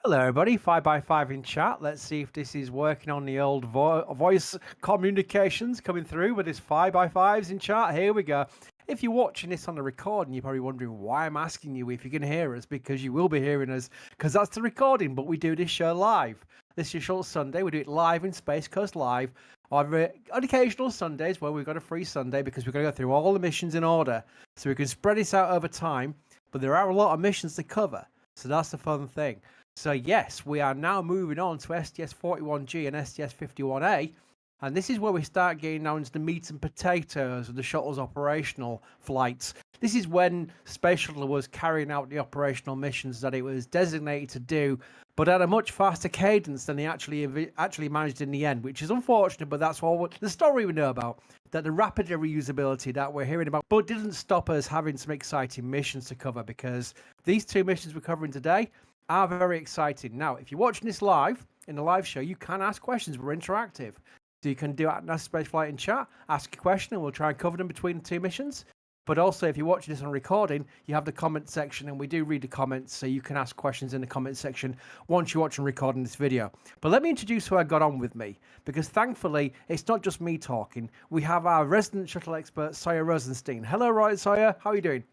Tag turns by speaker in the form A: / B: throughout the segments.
A: Hello, everybody. 5x5 in chat. Let's see if this is working on the old voice communications coming through with this 5x5s in chat. Here we go. If you're watching this on the recording, you're probably wondering why I'm asking you if you can hear us, because you will be hearing us, because that's the recording, but we do this show live. This is Shuttle Sunday. We do it live in Space Coast Live on occasional Sundays where we've got a free Sunday because we're going to go through all the missions in order so we can spread this out over time, but there are a lot of missions to cover, so that's the fun thing. So yes, we are now moving on to STS-41-G and STS-51-A, and this is where we start getting down into the meat and potatoes of the shuttle's operational flights. This is when Space Shuttle was carrying out the operational missions that it was designated to do, but at a much faster cadence than they actually managed in the end, which is unfortunate, but that's all the story we know about, that the rapid reusability that we're hearing about, but didn't stop us having some exciting missions to cover, because these two missions we're covering today are very exciting. Now, if you're watching this live, in the live show, you can ask questions. We're interactive. So you can do it at Spaceflight in chat, ask a question, and we'll try and cover them between the two missions. But also, if you're watching this on recording, you have the comment section, and we do read the comments, so you can ask questions in the comment section once you're watching recording this video. But let me introduce who I got on with me, because thankfully, it's not just me talking. We have our resident shuttle expert, Sawyer Rosenstein. Hello, Sawyer. How are you doing?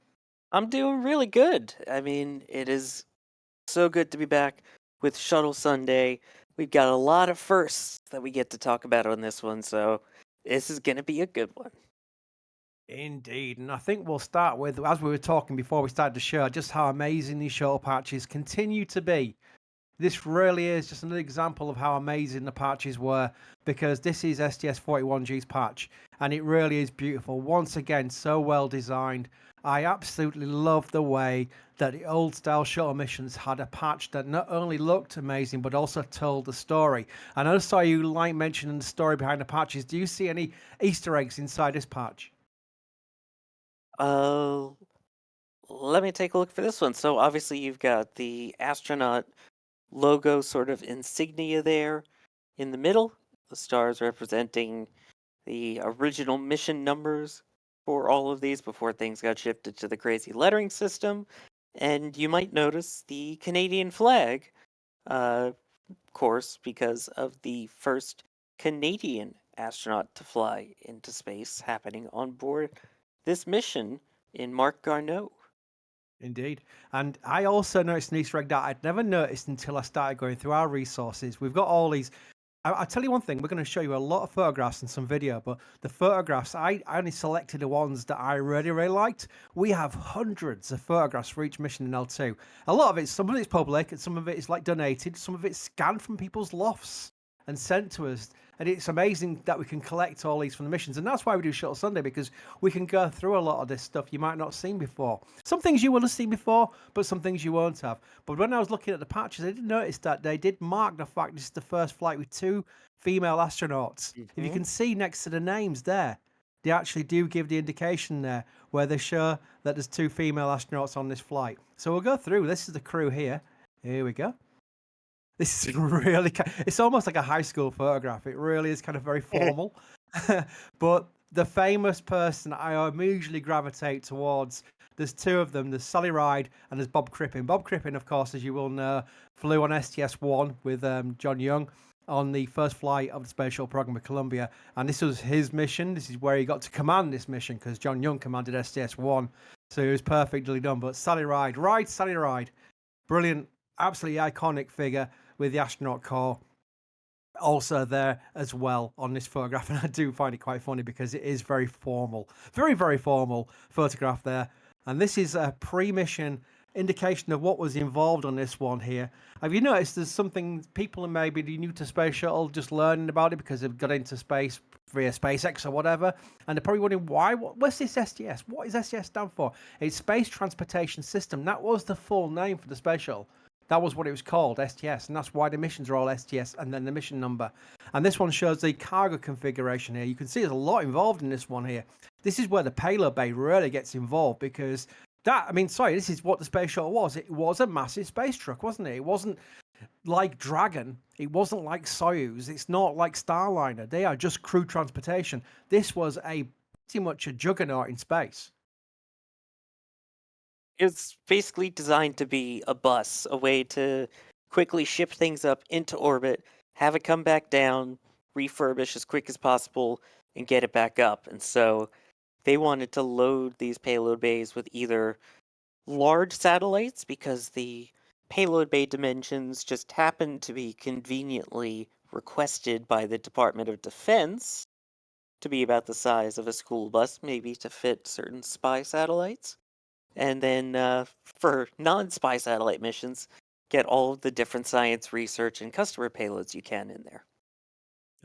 B: I'm doing really good. I mean, it is so good to be back with Shuttle Sunday. We've got a lot of firsts that we get to talk about on this one, so this is going to be a good one.
A: Indeed, and I think we'll start with, as we were talking before we started the show, just how amazing these shuttle patches continue to be. This really is just another example of how amazing the patches were, because this is STS-41G's patch, and it really is beautiful. Once again, so well designed. I absolutely love the way that the old style shuttle missions had a patch that not only looked amazing, but also told the story. And I saw you like mentioning the story behind the patches. Do you see any Easter eggs inside this patch?
B: Uh, Let me take a look for this one. So obviously you've got the astronaut logo sort of insignia there in the middle, the stars representing the original mission numbers for all of these before things got shifted to the crazy lettering system. And you might notice the Canadian flag, of course, because of the first Canadian astronaut to fly into space happening on board this mission in Marc Garneau.
A: Indeed. And I also noticed an Easter egg that I'd never noticed until I started going through our resources. We've got all these. I'll tell you one thing, we're going to show you a lot of photographs and some video, but the photographs, I only selected the ones that I really, really liked. We have hundreds of photographs for each mission in L2. A lot of it, some of it's public, and some of it is like donated, some of it's scanned from people's lofts and sent to us. And it's amazing that we can collect all these from the missions. And that's why we do Shuttle Sunday, because we can go through a lot of this stuff you might not have seen before. Some things you will have seen before, but some things you won't have. But when I was looking at the patches, I did notice that they did mark the fact this is the first flight with two female astronauts. If you can see next to the names there, they actually do give the indication there where they show that there's two female astronauts on this flight. So we'll go through. This is the crew here. Here we go. This is really, it's almost like a high school photograph. It really is kind of very formal. But the famous person I immediately gravitate towards, there's two of them. There's Sally Ride and there's Bob Crippen. Bob Crippen, of course, as you will know, flew on STS-1 with John Young on the first flight of the Space Shuttle program with Columbia. And this was his mission. This is where he got to command this mission, because John Young commanded STS-1. So it was perfectly done. But Sally Ride, Sally Ride. Brilliant, absolutely iconic figure with the astronaut corps also there as well on this photograph. And I do find it quite funny because it is very formal, very, very formal photograph there. And this is a pre-mission indication of what was involved on this one here. Have you noticed there's something people are maybe new to Space Shuttle just learning about it because they've got into space via SpaceX or whatever, and they're probably wondering why, what's this STS? What is STS stand for? It's Space Transportation System. That was the full name for the Space Shuttle. That was what it was called, STS, and that's why the missions are all STS and then the mission number. And this one shows the cargo configuration here. You can see there's a lot involved in this one here. This is where the payload bay really gets involved, because this is what the Space Shuttle was. It was a massive space truck, wasn't it? It wasn't like Dragon. It wasn't like Soyuz. It's not like Starliner. They are just crew transportation. This was pretty much a juggernaut in space.
B: It's basically designed to be a bus, a way to quickly ship things up into orbit, have it come back down, refurbish as quick as possible, and get it back up. And so they wanted to load these payload bays with either large satellites because the payload bay dimensions just happened to be conveniently requested by the Department of Defense to be about the size of a school bus, maybe to fit certain spy satellites. And then for non spy satellite missions, get all of the different science research and customer payloads you can in there.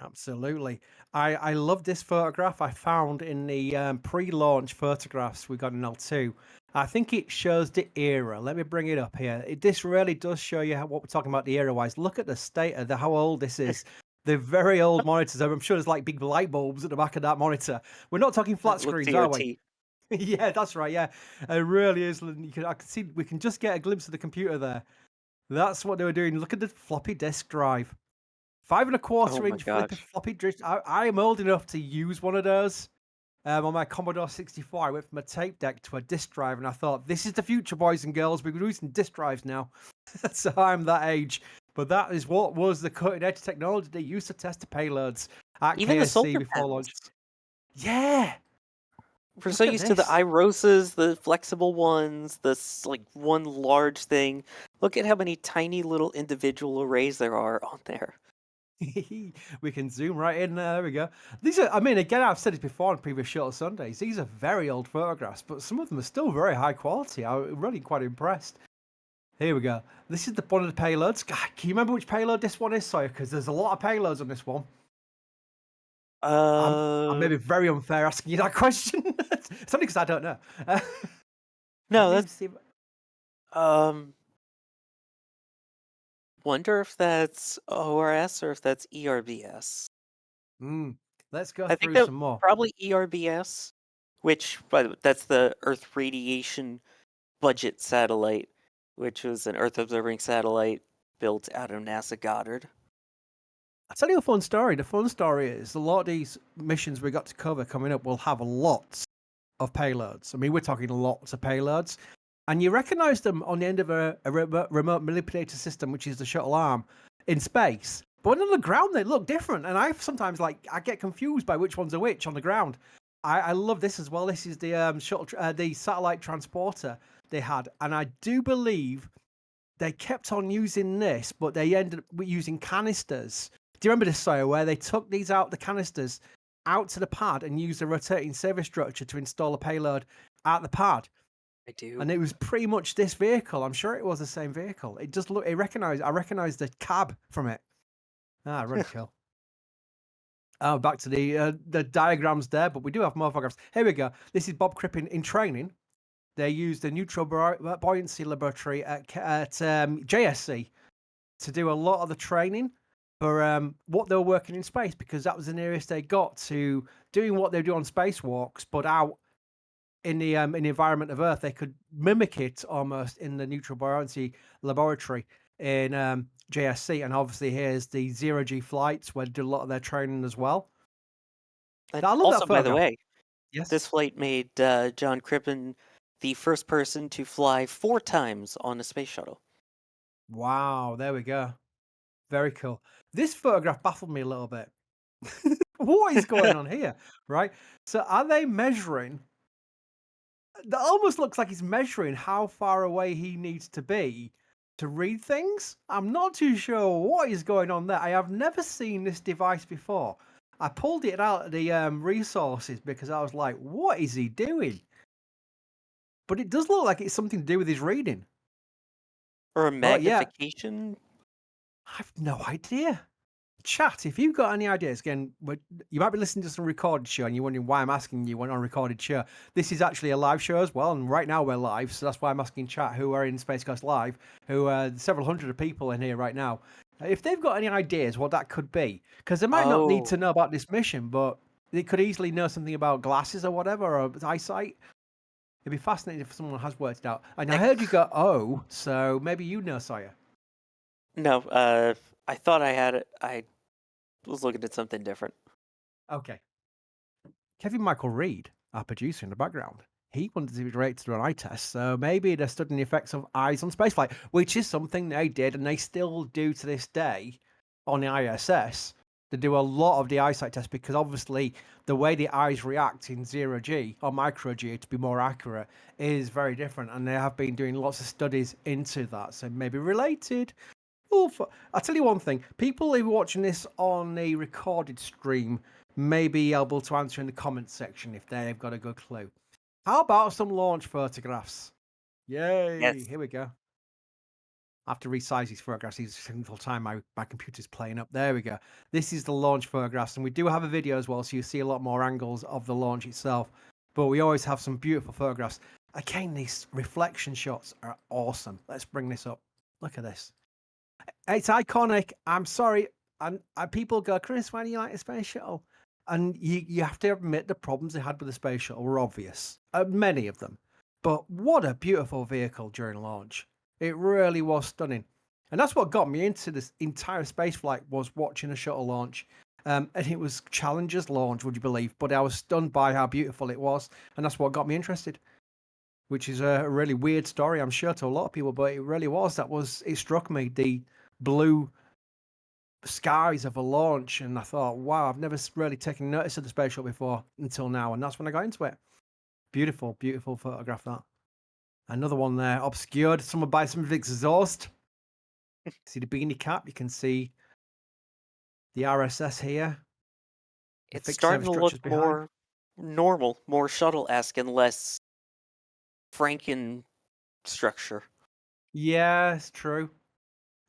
A: Absolutely. I love this photograph I found in the pre-launch photographs we got in L2. I think it shows the era. Let me bring it up here. This really does show you what we're talking about the era-wise. Look at the state of how old this is. They're very old monitors. I'm sure there's like big light bulbs at the back of that monitor. We're not talking flat
B: Look
A: screens, are we?
B: CRT.
A: Yeah, that's right. Yeah, it really is. I can see we can just get a glimpse of the computer there. That's what they were doing. Look at the floppy disk drive. Five and a
B: Oh
A: quarter
B: my
A: inch flippy
B: gosh.
A: floppy disk. I am old enough to use one of those. On my Commodore 64, I went from a tape deck to a disk drive, and I thought, this is the future, boys and girls. We're using disk drives now. So I'm that age. But that is what was the cutting edge technology they used to test the payloads at
B: Even the
A: KSC
B: solar
A: before
B: panels.
A: launch. Yeah,
B: We're so
A: look at
B: used to the
A: this.
B: iRosas, the flexible ones, this like one large thing. Look at how many tiny little individual arrays there are on there.
A: We can zoom right in there. There we go. These are, I mean, again, I've said it before on previous Shuttle Sundays. These are very old photographs, but some of them are still very high quality. I'm really quite impressed. Here we go. This is one of the payloads. God, can you remember which payload this one is, Sawyer? Because there's a lot of payloads on this one. I'm
B: Uh,
A: maybe very unfair asking you that question. It's only because I don't know. Let
B: no,
A: me
B: that's
A: see.
B: um. Wonder if that's ORS or if that's ERBS.
A: Mm, let's go
B: I think
A: through
B: that
A: some more.
B: probably ERBS, which by the way, that's the Earth Radiation Budget Satellite, which was an Earth observing satellite built out of NASA Goddard.
A: I'll tell you a fun story. The fun story is a lot of these missions we got to cover coming up will have lots of payloads. I mean, we're talking lots of payloads. And you recognize them on the end of a remote manipulator system, which is the shuttle arm in space. But when on the ground, they look different. And I sometimes I get confused by which ones are which on the ground. I love this as well. This is the the satellite transporter they had, and I do believe they kept on using this, but they ended up using canisters. Do you remember this, Sawyer, where they took these out, the canisters, out to the pad and used a rotating service structure to install a payload at the pad?
B: I do.
A: And it was pretty much this vehicle. I'm sure it was the same vehicle. It just looked. I recognized the cab from it. Ah, really cool. Oh, back to the diagrams there, but we do have more photographs. Here we go. This is Bob Crippen in training. They used the neutral buoyancy laboratory at JSC to do a lot of the training for what they were working in space, because that was the nearest they got to doing what they do on spacewalks, but out in the environment of Earth. They could mimic it almost in the neutral buoyancy laboratory in JSC. And obviously, here's the zero G flights where they did a lot of their training as well.
B: And
A: I love that
B: also, by the
A: photograph.
B: way,
A: Yes.
B: this flight made John Crippen the first person to fly 4 times on a space shuttle.
A: Wow. There we go. Very cool. This photograph baffled me a little bit. What is going on here? Right. So, are they measuring? That almost looks like he's measuring how far away he needs to be to read things. I'm not too sure what is going on there. I have never seen this device before. I pulled it out of the resources because I was like, what is he doing? But it does look like it's something to do with his reading.
B: Or a
A: But yeah,
B: magnification.
A: I've no idea. Chat, if you've got any ideas, again, you might be listening to some recorded show and you're wondering why I'm asking you on a recorded show. This is actually a live show as well, and right now we're live, so that's why I'm asking chat who are in Space Coast Live, who are several hundred of people in here right now. If they've got any ideas what that could be, because they might not need to
B: Oh,
A: know about this mission, but they could easily know something about glasses or whatever, or eyesight. It'd be fascinating if someone has worked it out. And I
B: heck,
A: heard you go, oh, so maybe you know, Sawyer.
B: no. I thought I had it. I was looking at something different.
A: Okay. Kevin Michael Reed, our producer in the background. he wanted to be directed to an eye test, so maybe they're studying the effects of eyes on spaceflight, which is something they did and they still do to this day on the ISS. They do a lot of the eyesight tests because obviously the way the eyes react in zero G or micro G, to be more accurate, is very different, and they have been doing lots of studies into that, so maybe related. Oh, I'll tell you one thing: people who are watching this on a recorded stream may be able to answer in the comments section if they've got a good clue. How about some launch photographs? Yay!
B: Yes.
A: Here we go. I have to resize these photographs each single time my computer's playing up. There we go. This is the launch photographs, and we do have a video as well, so you see a lot more angles of the launch itself. But we always have some beautiful photographs. Again, these reflection shots are awesome. Let's bring this up. Look at this. It's iconic. I'm sorry. And people go, Chris, why do you like the space shuttle? And you have to admit the problems they had with the space shuttle were obvious. Many of them. But what a beautiful vehicle during launch. It really was stunning. And that's what got me into this entire space flight, was watching a shuttle launch. And it was Challenger's launch, would you believe? But I was stunned by how beautiful it was. And that's what got me interested. Which is a really weird story, I'm sure, to a lot of people, but it really was. It struck me, the blue skies of a launch, and I thought, wow, I've never really taken notice of the space shuttle before until now, and that's when I got into it. Beautiful, beautiful photograph, that. Another one there, obscured, someone by some exhaust. See the beanie cap, you can see the RSS here. The
B: It's
A: fixed
B: starting
A: service
B: to look
A: structures behind.
B: more normal, more shuttle-esque, and less Franken structure.
A: Yeah, it's true.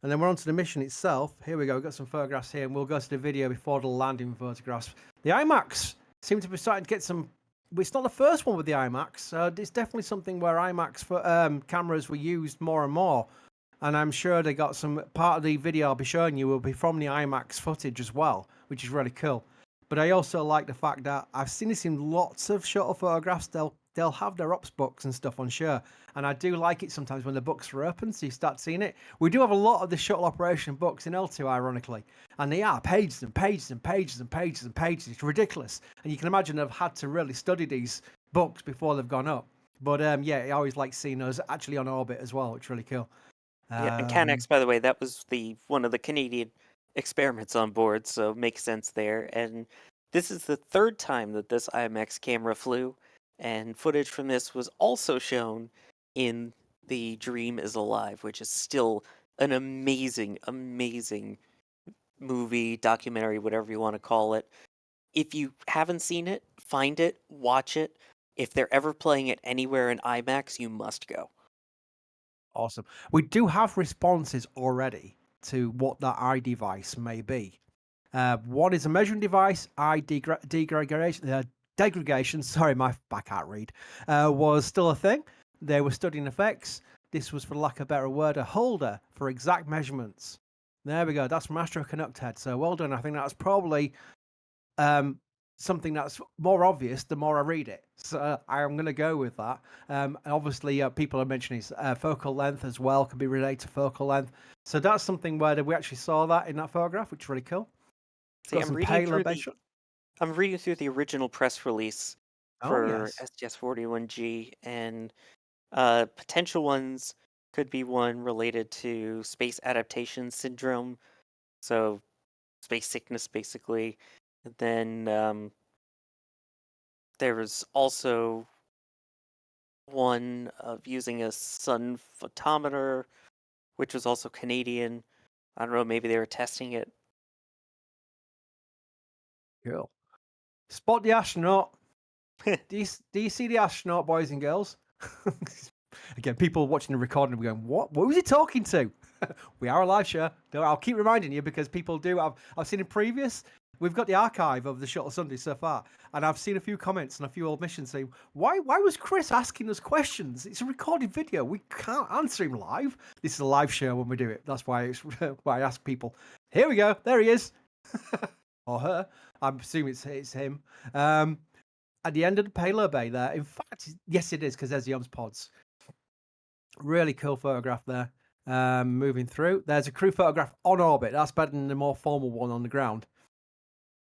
A: And then we're on to the mission itself. Here we go. We've got some photographs here, and we'll go to the video before the landing photographs. The IMAX seem to be starting to get some. It's not the first one with the IMAX. It's definitely something where IMAX for cameras were used more and more. And I'm sure they got some part of the video I'll be showing you will be from the IMAX footage as well, which is really cool. But I also like the fact that I've seen this in lots of shuttle photographs. They'll have their ops books and stuff on show, and I do like it sometimes when the books are open, so you start seeing it. We do have a lot of the shuttle operation books in L2, ironically, and they are pages and pages and pages and pages and pages. It's ridiculous, and you can imagine they've had to really study these books before they've gone up. But yeah, I always like seeing those actually on orbit as well. It's really cool.
B: Yeah, and CanX, by the way, that was one of the Canadian experiments on board, so makes sense there. And this is the third time that this IMX camera flew, and footage from this was also shown in the Dream is Alive, which is still an amazing, amazing movie, documentary, whatever you want to call it. If you haven't seen it, find it, watch it. If they're ever playing it anywhere in IMAX, you must go.
A: Awesome. We do have responses already to what that eye device may be. One is a measuring device, eye degradation, sorry, I can't read, was still a thing. They were studying effects. This was, for lack of a better word, a holder for exact measurements. There we go. That's from Astro Canuck Head. So well done. I think that's probably something that's more obvious the more I read it. So I'm going to go with that. And obviously, people are mentioning focal length as well, can be related to focal length. So that's something where we actually saw that in that photograph, which is really cool.
B: See, I'm reading through the original press release for STS-41-G, and potential ones could be one related to space adaptation syndrome, so space sickness, basically. And then there was also one of using a sun photometer, which was also Canadian. I don't know, maybe they were testing it.
A: Cool. Spot the astronaut. do you see the astronaut, boys and girls? Again, people watching the recording will be going, what was he talking to? We are a live show. I'll keep reminding you because people do. I've seen in previous. We've got the archive of the Shuttle Sunday so far, and I've seen a few comments and a few old missions saying, why was Chris asking us questions? It's a recorded video. We can't answer him live. This is a live show when we do it. That's why why I ask people. Here we go. There he is. Or her. I'm assuming it's him. At the end of the payload bay there. In fact, yes, it is, because there's the OMS pods. Really cool photograph there. Moving through. There's a crew photograph on orbit. That's better than the more formal one on the ground.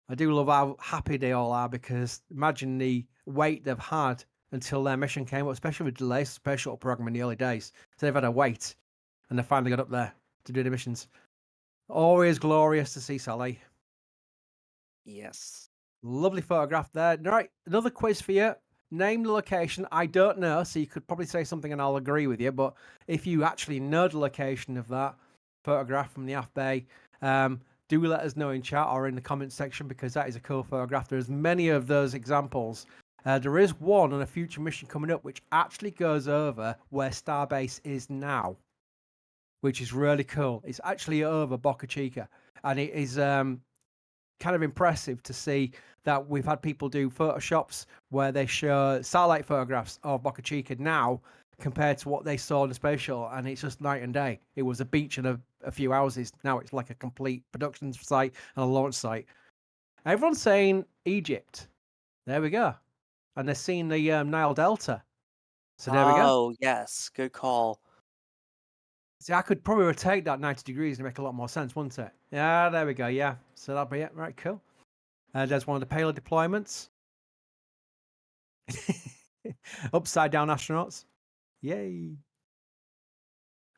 A: I do love how happy they all are, because imagine the weight they've had until their mission came up, especially with delays, space shuttle program in the early days. So they've had to wait, and they finally got up there to do the missions. Always glorious to see, Sally.
B: Yes.
A: Lovely photograph there. Right, another quiz for you. Name the location. I don't know, so you could probably say something and I'll agree with you. But if you actually know the location of that photograph from the Aft Bay, do let us know in chat or in the comment section, because that is a cool photograph. There's many of those examples. There is one on a future mission coming up which actually goes over where Starbase is now, which is really cool. It's actually over Boca Chica, and it is kind of impressive to see that we've had people do photoshops where they show satellite photographs of Boca Chica now compared to what they saw in the space shuttle, and it's just night and day. It was a beach and a few houses. Now it's like a complete production site and a launch site. Everyone's saying Egypt. There we go. And they're seeing the Nile Delta. So there we go.
B: Oh, yes. Good call.
A: See, I could probably rotate that 90 degrees and make a lot more sense, wouldn't it? Yeah, there we go. Yeah. So that'll be it. Right, cool. There's one of the payload deployments. Upside down astronauts. Yay.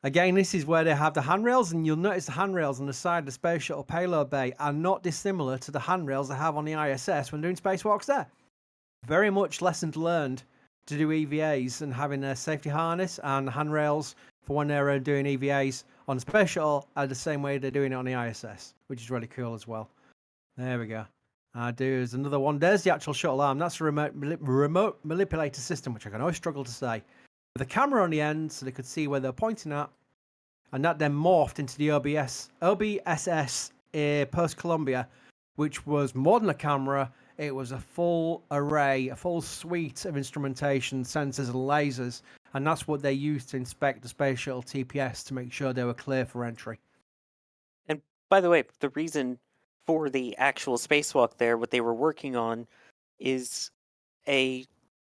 A: Again, this is where they have the handrails, and you'll notice the handrails on the side of the Space Shuttle payload bay are not dissimilar to the handrails they have on the ISS when doing spacewalks there. Very much lessons learned to do EVAs and having a safety harness and handrails for when they're doing EVAs on the Space Shuttle are the same way they're doing it on the ISS, which is really cool as well. There we go. There's another one. There's the actual shuttle arm. That's a remote manipulator system, which I can always struggle to say. With a camera on the end so they could see where they're pointing at. And that then morphed into the OBSS post-Columbia, which was more than a camera. It was a full array, a full suite of instrumentation, sensors and lasers. And that's what they used to inspect the Space Shuttle TPS to make sure they were clear for entry.
B: And by the way, the reason for the actual spacewalk there, what they were working on is a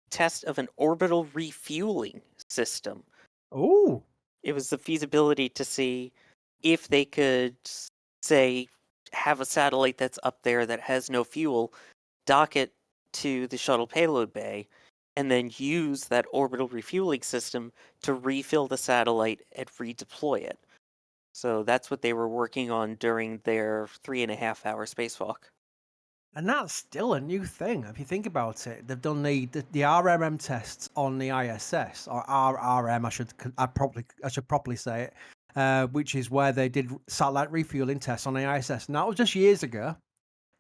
B: test of an orbital refueling system.
A: Oh,
B: It was the feasibility to see if they could, say, have a satellite that's up there that has no fuel, dock it to the shuttle payload bay, and then use that orbital refueling system to refill the satellite and redeploy it. So that's what they were working on during their 3.5-hour spacewalk.
A: and that's still a new thing. If you think about it, they've done the RMM tests on the ISS, or RRM, I should properly say it, which is where they did satellite refueling tests on the ISS. And that was just years ago.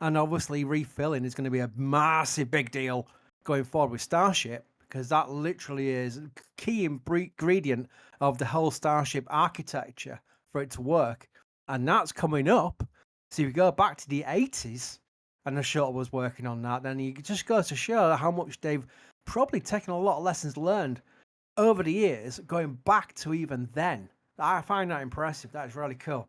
A: And obviously, refilling is going to be a massive big deal going forward with Starship, because that literally is a key ingredient of the whole Starship architecture for it to work. And that's coming up. So if you go back to the 80s, and the shuttle was working on that, then you just goes to show how much they've probably taken a lot of lessons learned over the years, going back to even then. I find that impressive. That is really cool.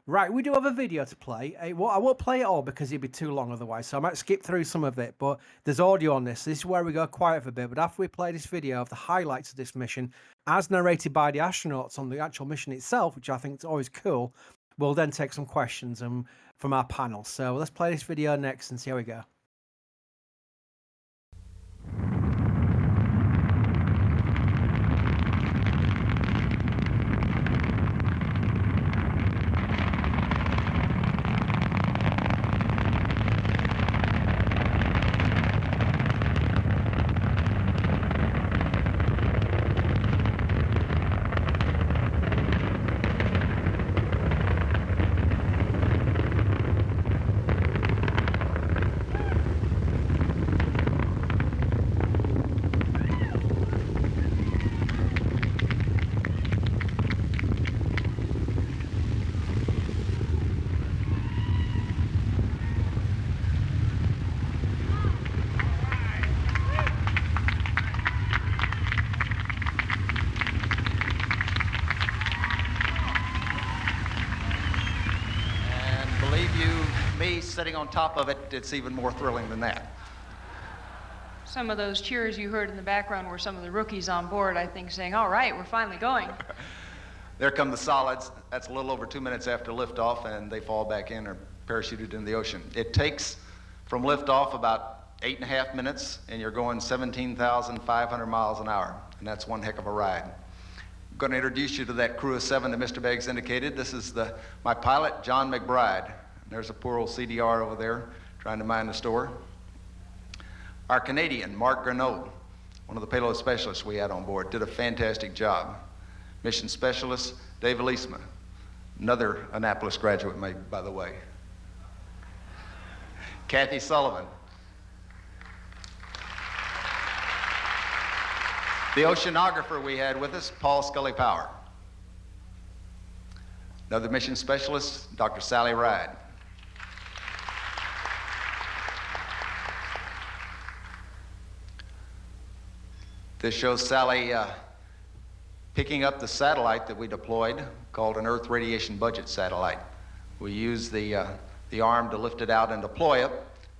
A: Right, we do have a video to play. I won't play it all because it'd be too long otherwise, so I might skip through some of it, but there's audio on this. This is where we go quiet for a bit, but after we play this video of the highlights of this mission, as narrated by the astronauts on the actual mission itself, which I think is always cool, we'll then take some questions from our panel. So let's play this video next and see how we go.
C: Sitting on top of it, it's even more thrilling than that.
D: Some of those cheers you heard in the background were some of the rookies on board, I think, saying, all right, we're finally going.
C: There come the solids. That's a little over 2 minutes after liftoff, and they fall back in or parachuted in the ocean. It takes from liftoff about 8.5 minutes, and you're going 17,500 miles an hour, and that's one heck of a ride. I'm going to introduce you to that crew of 7 that Mr. Beggs indicated. This is my pilot, John McBride. There's a poor old CDR over there trying to mind the store. Our Canadian, Mark Garneau, one of the payload specialists we had on board, did a fantastic job. Mission specialist, Dave Elisma, another Annapolis graduate, by the way. Kathy Sullivan. The oceanographer we had with us, Paul Scully Power. Another mission specialist, Dr. Sally Ride. This shows Sally picking up the satellite that we deployed, called an Earth Radiation Budget Satellite. We used the arm to lift it out and deploy it,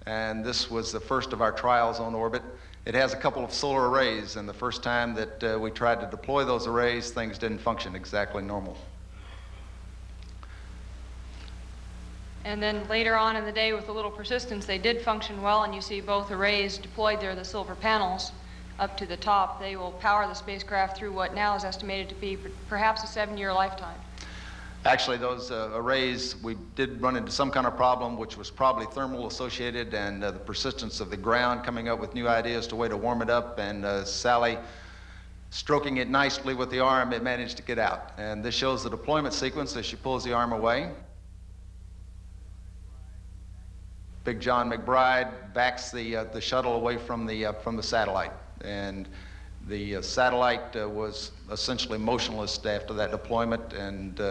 C: and this was the first of our trials on orbit. It has a couple of solar arrays, and the first time that we tried to deploy those arrays, things didn't function exactly normal.
D: And then later on in the day, with a little persistence, they did function well, and you see both arrays deployed there, the silver panels up to the top. They will power the spacecraft through what now is estimated to be perhaps a 7-year lifetime.
C: Actually, those arrays, we did run into some kind of problem, which was probably thermal associated, and the persistence of the ground coming up with new ideas to way to warm it up, and Sally stroking it nicely with the arm, it managed to get out. And this shows the deployment sequence as she pulls the arm away. Big John McBride backs the shuttle away from the satellite, and the satellite was essentially motionless after that deployment, and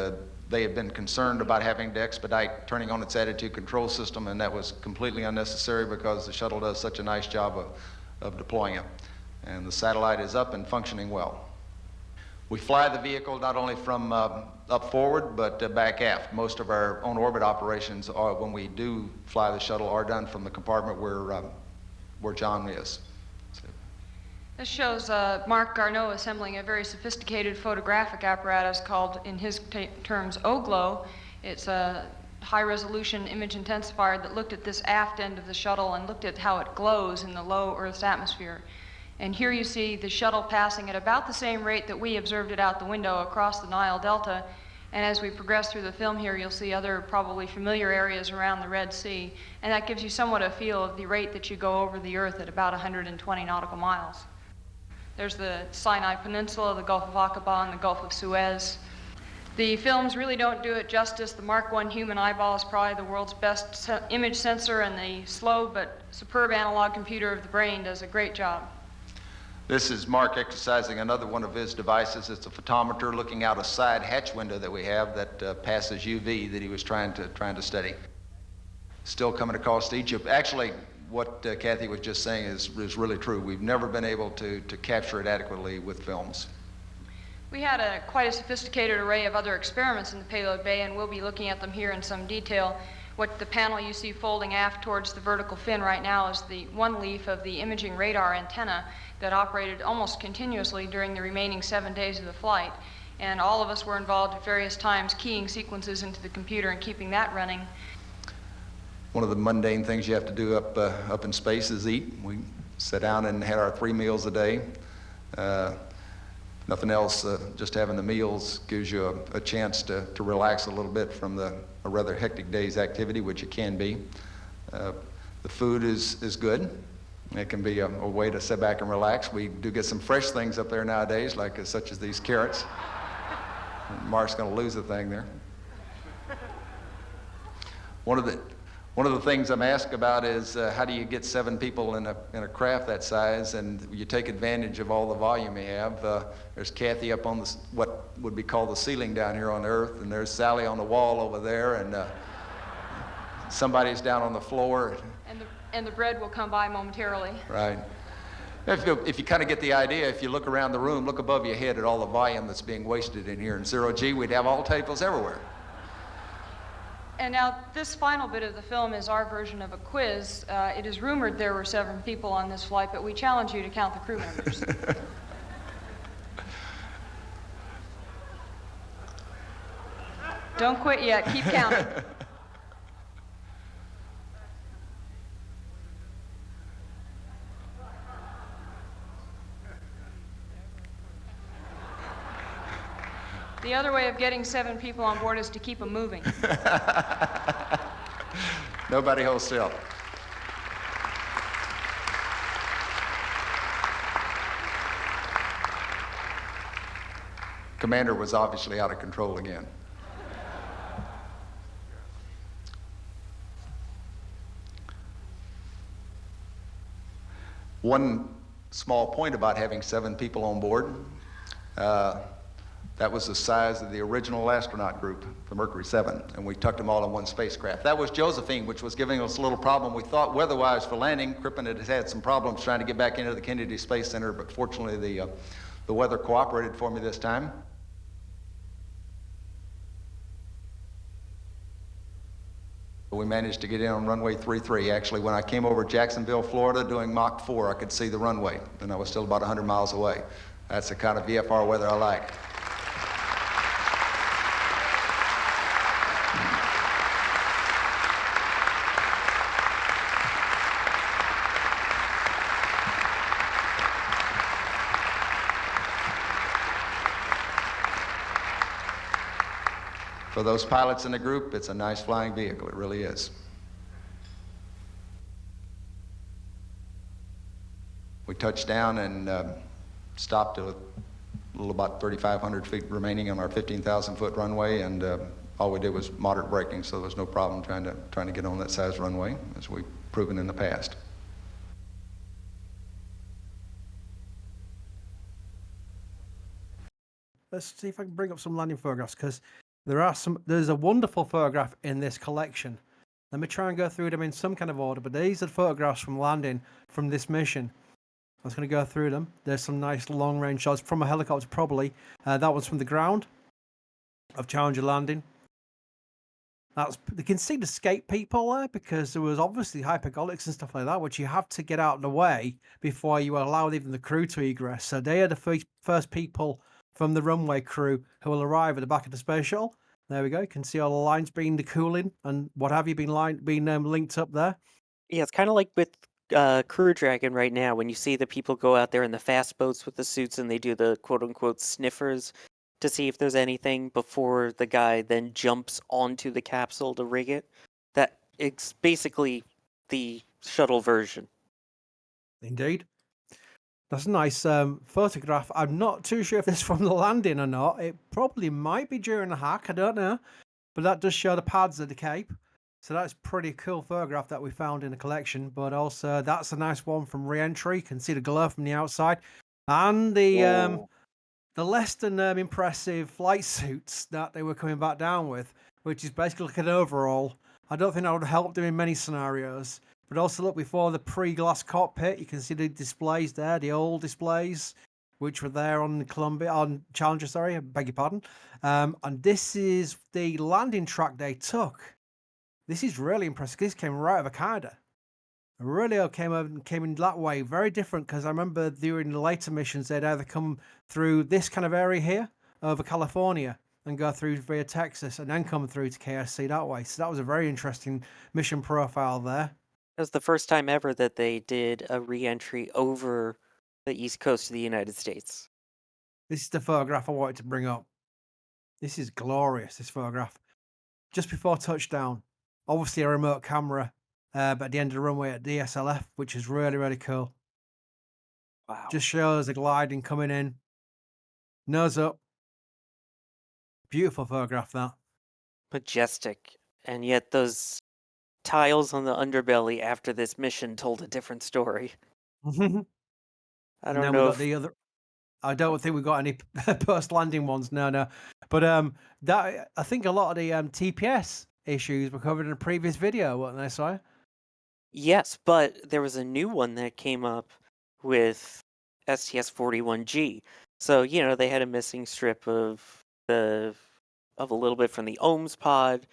C: they had been concerned about having to expedite turning on its attitude control system, and that was completely unnecessary because the shuttle does such a nice job of deploying it. And the satellite is up and functioning well. We fly the vehicle not only from up forward, but back aft. Most of our on-orbit operations are, when we do fly the shuttle, are done from the compartment where John is.
D: This shows Mark Garneau assembling a very sophisticated photographic apparatus called, in his terms, OGLO. It's a high-resolution image intensifier that looked at this aft end of the shuttle and looked at how it glows in the low Earth's atmosphere. And here you see the shuttle passing at about the same rate that we observed it out the window across the Nile Delta. And as we progress through the film here, you'll see other probably familiar areas around the Red Sea. And that gives you somewhat a feel of the rate that you go over the Earth at about 120 nautical miles. There's the Sinai Peninsula, the Gulf of Aqaba, and the Gulf of Suez. The films really don't do it justice. The Mark I human eyeball is probably the world's best image sensor, and the slow but superb analog computer of the brain does a great job.
C: This is Mark exercising another one of his devices. It's a photometer looking out a side hatch window that we have that passes UV that he was trying to study. Still coming across Egypt. Actually, what Kathy was just saying is really true. We've never been able to capture it adequately with films.
D: We had quite a sophisticated array of other experiments in the payload bay, and we'll be looking at them here in some detail. What the panel you see folding aft towards the vertical fin right now is the one leaf of the imaging radar antenna that operated almost continuously during the remaining 7 days of the flight. And all of us were involved at various times keying sequences into the computer and keeping that running.
C: One of the mundane things you have to do up in space is eat. We sat down and had our 3 meals a day. Nothing else, just having the meals gives you a chance to relax a little bit from a rather hectic day's activity, which it can be. The food is good. It can be a way to sit back and relax. We do get some fresh things up there nowadays, like such as these carrots. Mark's going to lose the thing there. One of the things I'm asked about is how do you get 7 people in a craft that size, and you take advantage of all the volume you have. There's Kathy up on what would be called the ceiling down here on Earth, and there's Sally on the wall over there, and somebody's down on the floor.
D: And the bread will come by momentarily.
C: Right. If you kind of get the idea, if you look around the room, look above your head at all the volume that's being wasted in here. In 0G, we'd have all tables everywhere.
D: And now this final bit of the film is our version of a quiz. It is rumored there were 7 people on this flight, but we challenge you to count the crew members. Don't quit yet, keep counting. The other way of getting 7 people on board is to keep them moving.
C: Nobody hold still. Commander was obviously out of control again. One small point about having 7 people on board, that was the size of the original astronaut group for Mercury 7, and we tucked them all in one spacecraft. That was Josephine, which was giving us a little problem. We thought weather-wise for landing. Crippen had had some problems trying to get back into the Kennedy Space Center, but fortunately the weather cooperated for me this time. We managed to get in on runway 33. Actually, when I came over Jacksonville, Florida, doing Mach 4, I could see the runway, and I was still about 100 miles away. That's the kind of VFR weather I like. For those pilots in the group, it's a nice flying vehicle. It really is. We touched down and stopped a little about 3,500 feet remaining on our 15,000-foot runway, and all we did was moderate braking, so there was no problem trying to get on that size runway, as we've proven in the past.
A: Let's see if I can bring up some landing photographs, because there's a wonderful photograph in this collection. Let me try and go through them in some kind of order, but these are photographs from landing from this mission. I was going to go through them. There's some nice long-range shots from a helicopter, probably. That one's from the ground of Challenger landing. You can see the skate people there, because there was obviously hypergolics and stuff like that, which you have to get out of the way before you allow even the crew to egress. So they are the first people from the runway crew who will arrive at the back of the space shuttle. There we go. You can see all the lines being the cooling and what have you being linked up there.
B: Yeah, it's kind of like with Crew Dragon right now, when you see the people go out there in the fast boats with the suits and they do the quote-unquote sniffers to see if there's anything before the guy then jumps onto the capsule to rig it. That it's basically the shuttle version.
A: Indeed. That's a nice photograph. I'm not too sure if this is from the landing or not. It probably might be during the hack. I don't know. But that does show the pads of the Cape. So that's pretty cool photograph that we found in the collection. But also, that's a nice one from re-entry. You can see the glow from the outside. And the less than impressive flight suits that they were coming back down with, which is basically like an overall. I don't think that would help them in many scenarios. But also look, before the pre-glass cockpit, you can see the displays there, the old displays, which were there on Challenger, sorry, I beg your pardon. And this is the landing track they took. This is really impressive. This came right over Canada. It really came in that way. Very different, because I remember during the later missions, they'd either come through this kind of area here, over California, and go through via Texas, and then come through to KSC that way. So that was a very interesting mission profile there.
B: It was the first time ever that they did a re-entry over the east coast of the United States.
A: This is the photograph I wanted to bring up. This is glorious, this photograph. Just before touchdown. Obviously a remote camera, but at the end of the runway at DSLF, which is really, really cool.
B: Wow.
A: Just shows the gliding coming in. Nose up. Beautiful photograph, that.
B: Majestic. And yet those tiles on the underbelly after this mission told a different story. I don't know.
A: I don't think we've got any post-landing ones. No. But I think a lot of the TPS issues were covered in a previous video, weren't they, Sawyer?
B: Yes, but there was a new one that came up with STS-41-G. So, they had a missing strip of a little bit from the OMS pod.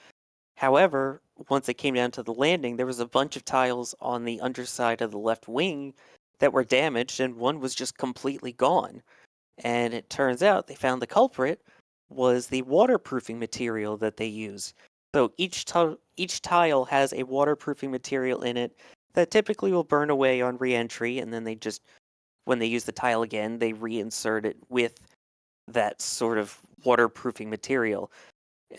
B: However, once it came down to the landing, there was a bunch of tiles on the underside of the left wing that were damaged, and one was just completely gone. And it turns out they found the culprit was the waterproofing material that they use. So each tile has a waterproofing material in it that typically will burn away on re-entry, and then when they use the tile again, they reinsert it with that sort of waterproofing material.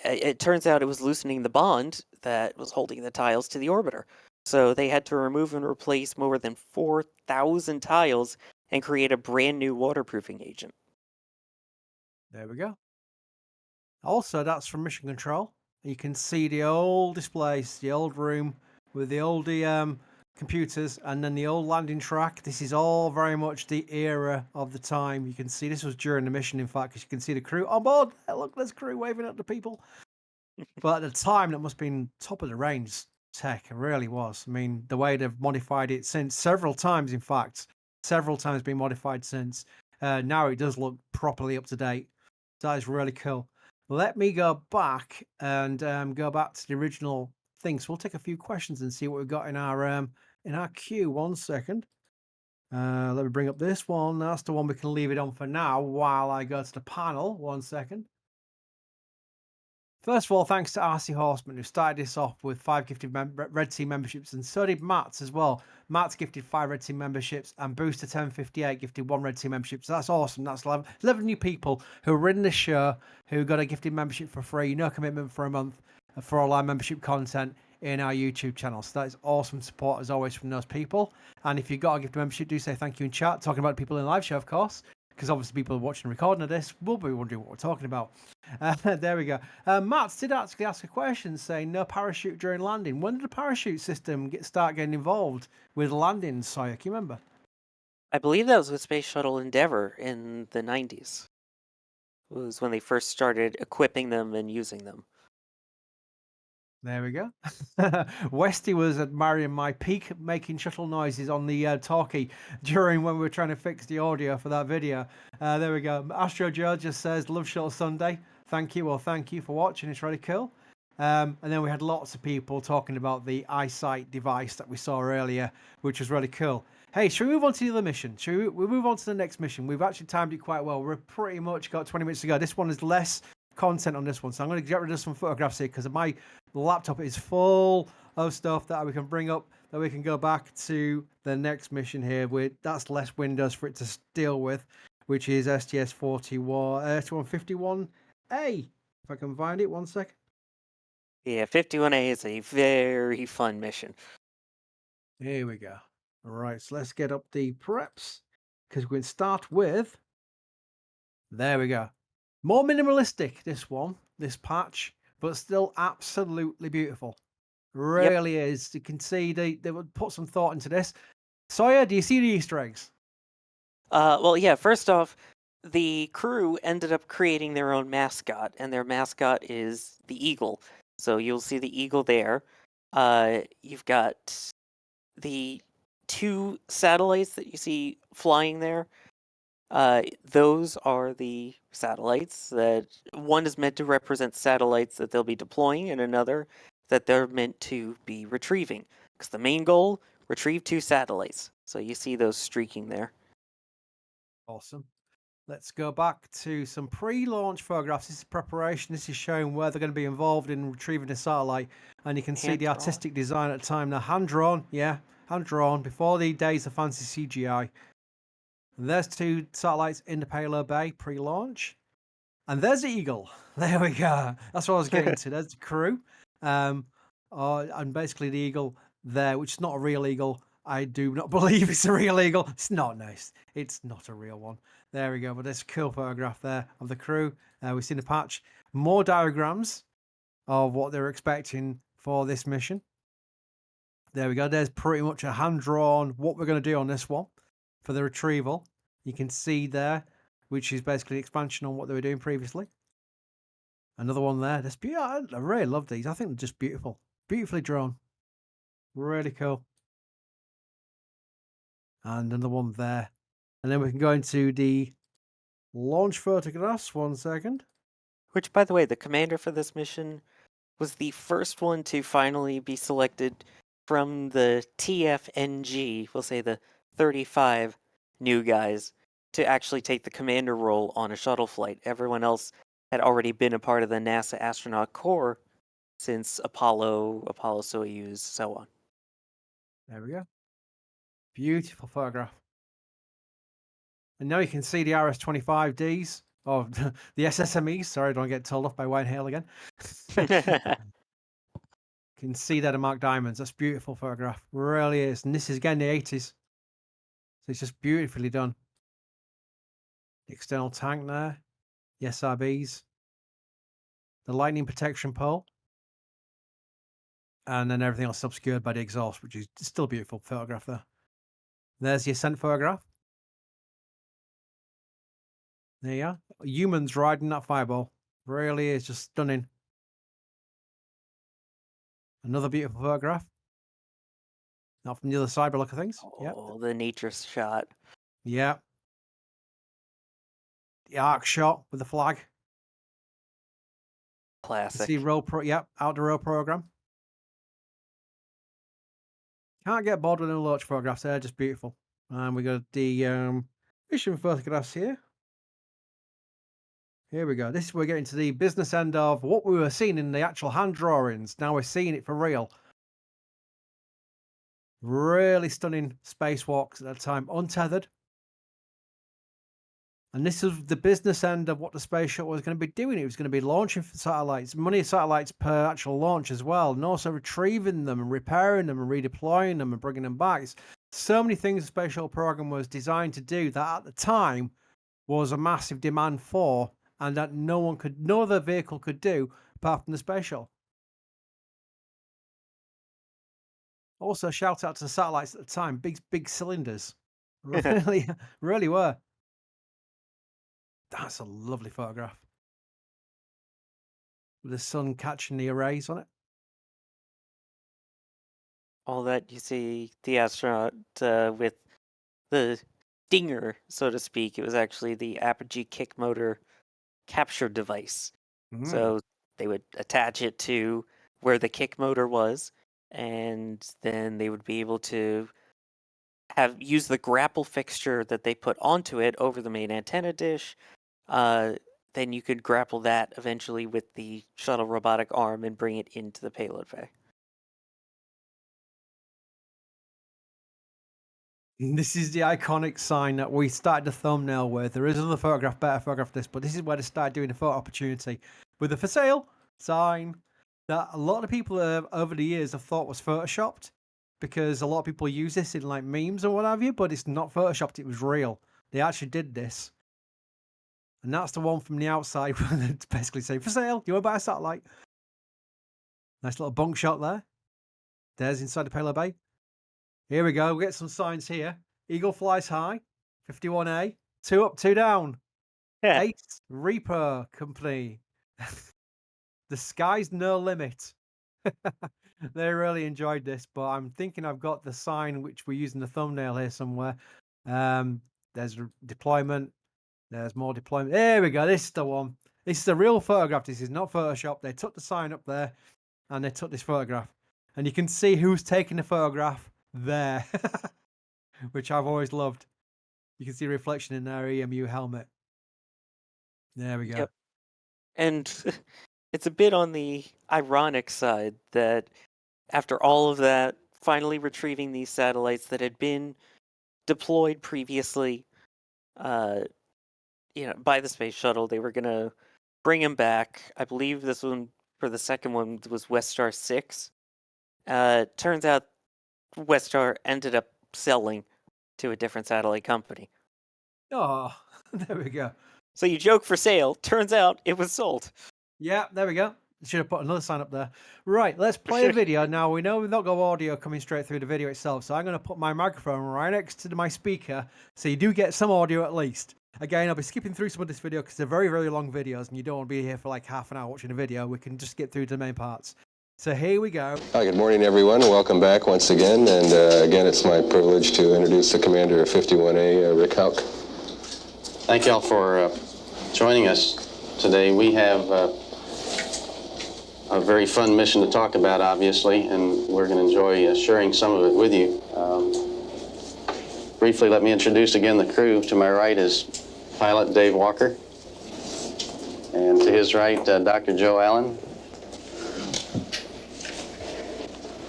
B: It turns out it was loosening the bond that was holding the tiles to the orbiter. So they had to remove and replace more than 4,000 tiles and create a brand new waterproofing agent.
A: There we go. Also, that's from Mission Control. You can see the old displays, the old room with the old computers, and then the old landing track. This is all very much the era of the time. You can see this was during the mission, in fact, because you can see the crew on board. Look, there's crew waving at the people. But at the time, that must have been top of the range tech. It really was. I mean, the way they've modified it since, several times, in fact, several times been modified since. Now it does look properly up to date. That is really cool. Let me go back and go back to the original thing. So we'll take a few questions and see what we've got in our queue. 1 second. Let me bring up this one. That's the one we can leave it on for now while I go to the panel. 1 second. First of all, thanks to RC Horseman, who started this off with 5 gifted Red Team memberships, and so did Matt's as well. Matt's gifted 5 Red Team memberships, and Booster 1058 gifted 1 Red Team membership. So that's awesome. That's 11 new people who are in the show who got a gifted membership for free, no commitment for a month, for all our membership content in our YouTube channel. So that is awesome support, as always, from those people. And if you got a gifted membership, do say thank you in chat. Talking about people in the live show, of course, because obviously people watching and recording of this will be wondering what we're talking about. There we go. Matt did actually ask a question saying no parachute during landing. When did the parachute system start getting involved with landings, Sawyer? Can you remember?
B: I believe that was with Space Shuttle Endeavour in the 90s. It was when they first started equipping them and using them.
A: There we go. Westy was admiring my peak making shuttle noises on the talkie during when we were trying to fix the audio for that video. There we go. Astro Joe just says, love Shuttle Sunday. Thank you. Well, thank you for watching. It's really cool. And then we had lots of people talking about the eyesight device that we saw earlier, which was really cool. Hey, should we move on to the other mission? Should we move on to the next mission? We've actually timed it quite well. We're pretty much got 20 minutes to go. This one is less content on this one, so I'm going to get rid of some photographs here because my laptop is full of stuff that we can bring up, that we can go back to the next mission here with. That's less windows for it to deal with, which is STS-41-G if I can find it. 1 second.
B: Yeah, 51A is a very fun mission.
A: Here we go. All right, so let's get up the preps because we can start with. There we go. More minimalistic, this patch, but still absolutely beautiful. Really is. You can see they would put some thought into this. Sawyer, do you see the Easter eggs?
B: Well, yeah, first off, the crew ended up creating their own mascot, and their mascot is the eagle. So you'll see the eagle there. You've got the 2 satellites that you see flying there. Those are the satellites that one is meant to represent satellites that they'll be deploying, and another that they're meant to be retrieving. Because the main goal, retrieve 2 satellites. So you see those streaking there.
A: Awesome. Let's go back to some pre-launch photographs. This is preparation. This is showing where they're going to be involved in retrieving the satellite. And you can see the artistic design at the time. Now, hand-drawn, hand-drawn, before the days of fancy CGI. And there's 2 satellites in the payload bay pre-launch. And there's the Eagle. There we go. That's what I was getting to. There's the crew. And basically the Eagle there, which is not a real eagle. I do not believe it's a real eagle. It's not nice. It's not a real one. There we go. But there's a cool photograph there of the crew. We've seen the patch. More diagrams of what they're expecting for this mission. There we go. There's pretty much a hand-drawn what we're going to do on this one for the retrieval. You can see there, which is basically expansion on what they were doing previously. Another one there. That's beautiful. I really love these. I think they're just beautiful. Beautifully drawn. Really cool. And another one there. And then we can go into the launch photographs. 1 second.
B: Which, by the way, the commander for this mission was the first one to finally be selected from the TFNG, we'll say the 35 new guys, to actually take the commander role on a shuttle flight. Everyone else had already been a part of the NASA astronaut corps since Apollo, Soyuz, so on.
A: There we go. Beautiful photograph. And now you can see the RS-25Ds Oh, the SSMEs. Sorry, don't get told off by Wayne Hale again. Can see that in Mark Diamonds. That's a beautiful photograph. Really is. And this is again the 80s. So it's just beautifully done. The external tank there. The SRBs. The lightning protection pole. And then everything else obscured by the exhaust, which is still a beautiful photograph there. There's the ascent photograph. There you are. Humans riding that fireball. Really is just stunning. Another beautiful photograph. Not from the other side, but look at things. Yep.
B: Oh, the nature shot.
A: Yeah. The arc shot with the flag.
B: Classic.
A: See outdoor row program. Can't get bored with the launch photographs. They're just beautiful. And we got the mission photographs here. Here we go. This is where we're getting to the business end of what we were seeing in the actual hand drawings. Now we're seeing it for real. Really stunning spacewalks at that time, untethered. And this is the business end of what the space shuttle was going to be doing. It was going to be launching satellites, many satellites per actual launch as well, and also retrieving them and repairing them and redeploying them and bringing them back. It's so many things the space shuttle program was designed to do that at the time was a massive demand for, and that no other vehicle could do apart from the space shuttle. Also, shout out to the satellites at the time, big cylinders. Really were. That's a lovely photograph. With the sun catching the arrays on it.
B: All that you see the astronaut with the stinger, so to speak. It was actually the apogee kick motor capture device. So they would attach it to where the kick motor was, and then they would be able to use the grapple fixture that they put onto it over the main antenna dish. Then you could grapple that eventually with the shuttle robotic arm and bring it into the payload bay.
A: This is the iconic sign that we started the thumbnail with. There is another photograph, better photograph of this, but this is where they started doing the photo opportunity with the for sale sign that a lot of people over the years have thought was photoshopped, because a lot of people use this in like memes or what have you, but it's not photoshopped, it was real. They actually did this. And that's the one from the outside where they basically say, for sale, do you want to buy a satellite? Nice little bunk shot there. There's inside the payload bay. Here we go. We'll get some signs here. Eagle flies high. 51A. 2 up, 2 down.
B: Yeah.
A: Ace Reaper Company. The sky's no limit. They really enjoyed this, but I'm thinking I've got the sign which we're using the thumbnail here somewhere. There's deployment. There's more deployment. There we go. This is the one. This is a real photograph. This is not Photoshop. They took the sign up there and they took this photograph. And you can see who's taking the photograph there, which I've always loved. You can see a reflection in their EMU helmet. There we go.
B: Yep. And it's a bit on the ironic side that after all of that, finally retrieving these satellites that had been deployed previously, by the space shuttle, they were going to bring them back. I believe this one, for the second one, was Westar 6. Turns out Westar ended up selling to a different satellite company.
A: Oh, there we go.
B: So you joke for sale. Turns out it was sold.
A: Yeah, there we go. Should have put another sign up there. Right, let's play a video. Now, we know we've not got audio coming straight through the video itself, so I'm going to put my microphone right next to my speaker so you do get some audio at least. Again, I'll be skipping through some of this video because they're very, very long videos and you don't want to be here for like half an hour watching a video. We can just get through to the main parts. So here we go.
E: Hi, good morning, everyone. Welcome back once again. And again, it's my privilege to introduce the commander of 51A, Rick Hauk.
F: Thank you all for joining us today. We have a very fun mission to talk about, obviously, and we're going to enjoy sharing some of it with you. Briefly, let me introduce again the crew. To my right is pilot Dave Walker, and to his right, Dr. Joe Allen,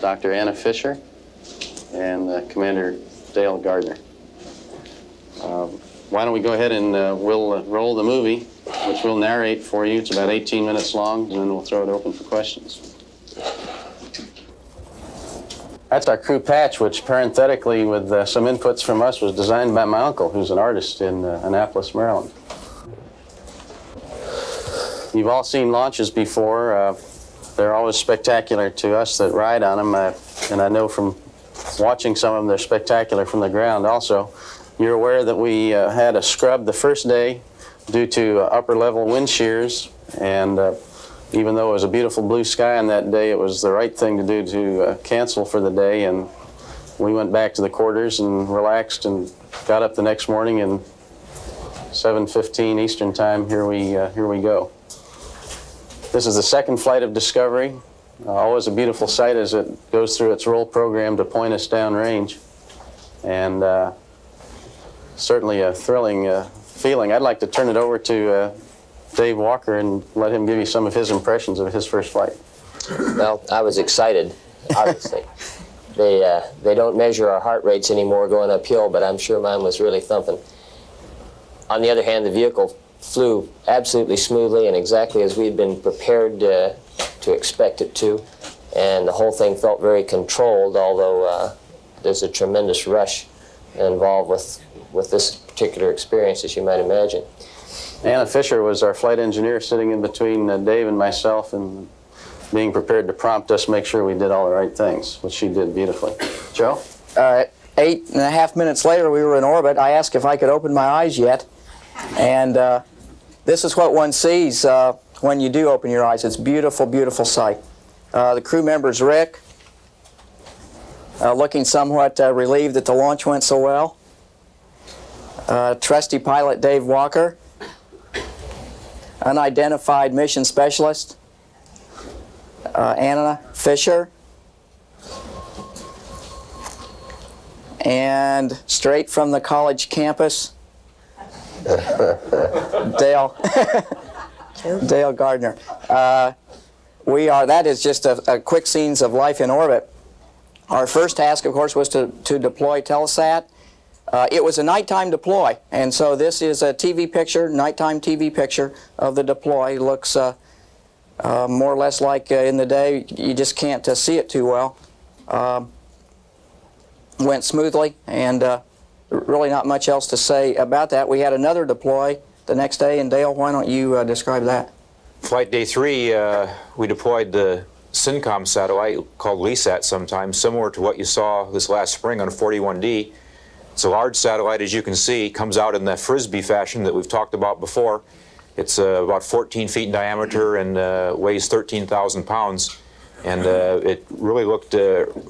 F: Dr. Anna Fisher, and Commander Dale Gardner. Why don't we go ahead and we'll roll the movie. which we'll narrate for you. It's about 18 minutes long, and then we'll throw it open for questions. That's our crew patch, which parenthetically, with some inputs from us, was designed by my uncle, who's an artist in Annapolis, Maryland. You've all seen launches before. They're always spectacular to us that ride on them, and I know from watching some of them, they're spectacular from the ground also. You're aware that we had a scrub the first day due to upper level wind shears, and even though it was a beautiful blue sky on that day, it was the right thing to do to cancel for the day, and we went back to the quarters and relaxed and got up the next morning, and 7:15 Eastern time, here we go. This is the second flight of Discovery. Always a beautiful sight as it goes through its roll program to point us downrange, and certainly a thrilling feeling. I'd like to turn it over to Dave Walker and let him give you some of his impressions of his first flight.
G: Well, I was excited, obviously. They don't measure our heart rates anymore going uphill, but I'm sure mine was really thumping. On the other hand, the vehicle flew absolutely smoothly and exactly as we'd been prepared to expect it to, and the whole thing felt very controlled, although there's a tremendous rush involved with this particular experience, as you might imagine.
F: Anna Fisher was our flight engineer, sitting in between Dave and myself, and being prepared to prompt us, make sure we did all the right things, which she did beautifully. Joe?
H: 8.5 minutes later, we were in orbit. I asked if I could open my eyes yet, and this is what one sees when you do open your eyes. It's beautiful, beautiful sight. The crew members, Rick, looking somewhat relieved that the launch went so well. Trusty pilot Dave Walker, unidentified mission specialist Anna Fisher, and straight from the college campus, Dale Gardner. That is just a quick scenes of life in orbit. Our first task, of course, was to deploy Telesat. It was a nighttime deploy, and so this is a TV picture, nighttime TV picture of the deploy. It looks more or less like in the day. You just can't see it too well. Went smoothly, and really not much else to say about that. We had another deploy the next day, and Dale, why don't you describe that?
I: Flight day 3, we deployed the SYNCOM satellite called LESAT sometimes, similar to what you saw this last spring on 41D. It's a large satellite, as you can see, comes out in that frisbee fashion that we've talked about before. It's about 14 feet in diameter and weighs 13,000 pounds. And it really looked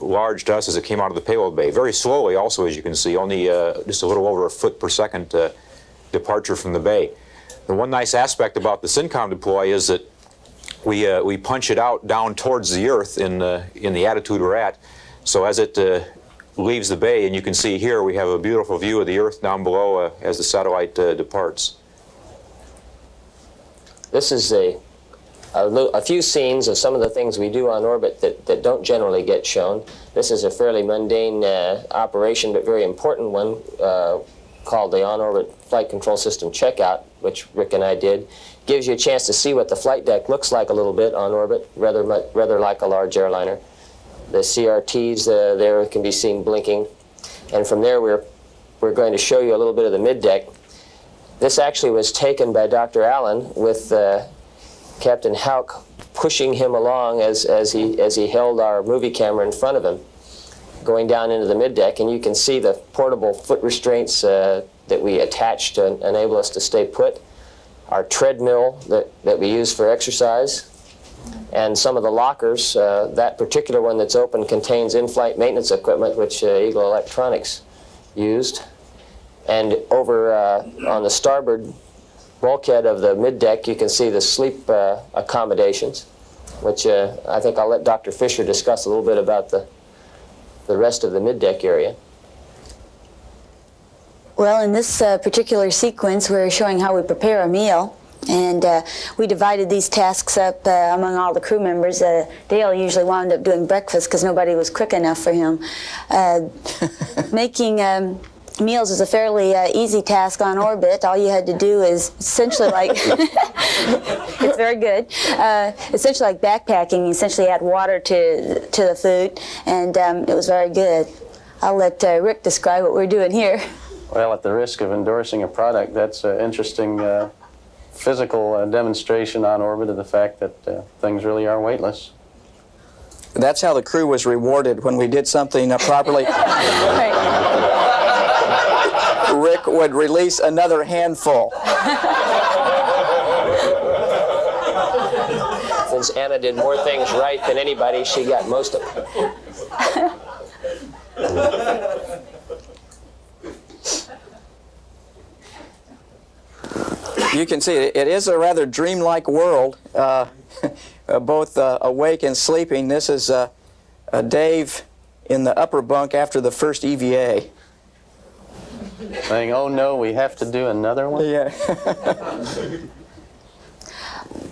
I: large to us as it came out of the payload bay. Very slowly also, as you can see, only just a little over a foot per second departure from the bay. The one nice aspect about the SYNCOM deploy is that we punch it out down towards the Earth in the attitude we're at. So as it leaves the bay, and you can see here, we have a beautiful view of the Earth down below as the satellite departs.
G: This is a few scenes of some of the things we do on orbit that don't generally get shown. This is a fairly mundane operation, but very important one, called the On-Orbit Flight Control System Checkout, which Rick and I did. Gives you a chance to see what the flight deck looks like a little bit on orbit, rather like a large airliner. The CRTs there can be seen blinking. And from there, we're going to show you a little bit of the middeck. This actually was taken by Dr. Allen with Captain Hauk pushing him along as he held our movie camera in front of him, going down into the middeck, and you can see the portable foot restraints that we attached to enable us to stay put, our treadmill that we use for exercise, and some of the lockers. That particular one that's open contains in-flight maintenance equipment, which Eagle Electronics used. And over on the starboard bulkhead of the middeck, you can see the sleep accommodations, which I think I'll let Dr. Fisher discuss a little bit about the rest of the middeck area.
J: Well, in this particular sequence, we're showing how we prepare a meal, and we divided these tasks up among all the crew members. Dale usually wound up doing breakfast because nobody was quick enough for him. Making meals is a fairly easy task on orbit. All you had to do is essentially like, it's very good, essentially like backpacking. You essentially add water to the food, and it was very good. I'll let Rick describe what we're doing here.
F: Well, at the risk of endorsing a product, that's an interesting physical demonstration on orbit of the fact that things really are weightless.
H: That's how the crew was rewarded when we did something properly. Rick would release another handful.
G: Since Anna did more things right than anybody, she got most of them.
H: You can see it is a rather dreamlike world, both awake and sleeping. This is Dave in the upper bunk after the first EVA.
F: Saying, oh no, we have to do another one?
H: Yeah.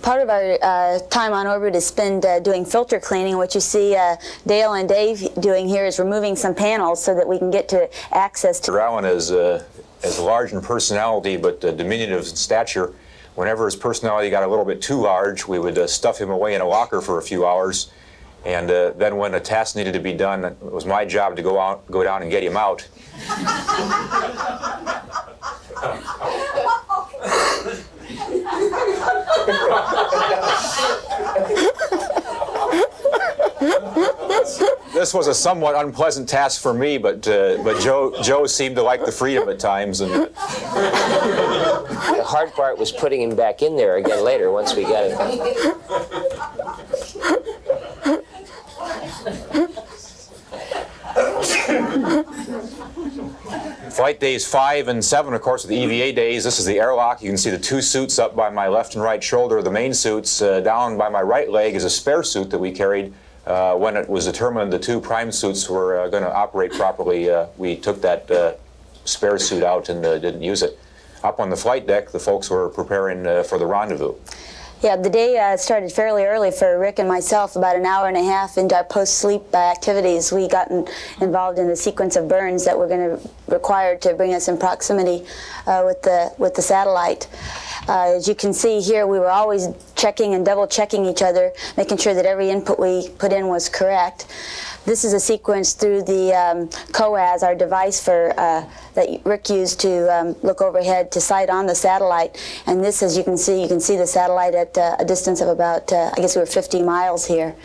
J: Part of our time on orbit is spent doing filter cleaning. What you see Dale and Dave doing here is removing some panels so that we can get to access to...
I: Allen is large in personality but diminutive in stature. Whenever his personality got a little bit too large, we would stuff him away in a locker for a few hours. And then when a task needed to be done, it was my job to go down and get him out. This was a somewhat unpleasant task for me, but Joe seemed to like the freedom at times. And
G: the hard part was putting him back in there again later once we got it.
I: Flight days 5 and 7, of course, are the EVA days. This is the airlock. You can see the two suits up by my left and right shoulder, the main suits. Down by my right leg is a spare suit that we carried. When it was determined the two prime suits were going to operate properly, we took that spare suit out and didn't use it. Up on the flight deck, the folks were preparing for the rendezvous.
J: Yeah, the day started fairly early for Rick and myself. About an hour and a half into our post-sleep activities, we got involved in the sequence of burns that were going to require to bring us in proximity with the satellite. As you can see here, we were always checking and double-checking each other, making sure that every input we put in was correct. This is a sequence through the COAS, our device for that Rick used to look overhead to sight on the satellite. And this, as you can see the satellite at a distance of about, I guess we were 50 miles here.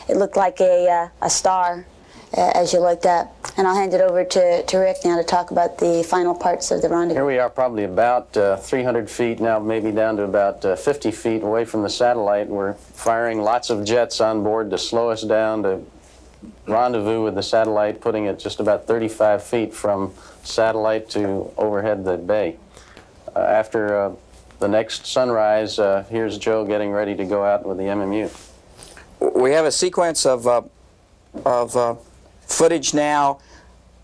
J: It looked like a star as you looked at. And I'll hand it over to Rick now to talk about the final parts of the rendezvous.
F: Here we are probably about 300 feet now, maybe down to about 50 feet away from the satellite. We're firing lots of jets on board to slow us down, to rendezvous with the satellite, putting it just about 35 feet from satellite to overhead the bay. After the next sunrise, here's Joe getting ready to go out with the MMU.
H: We have a sequence of footage now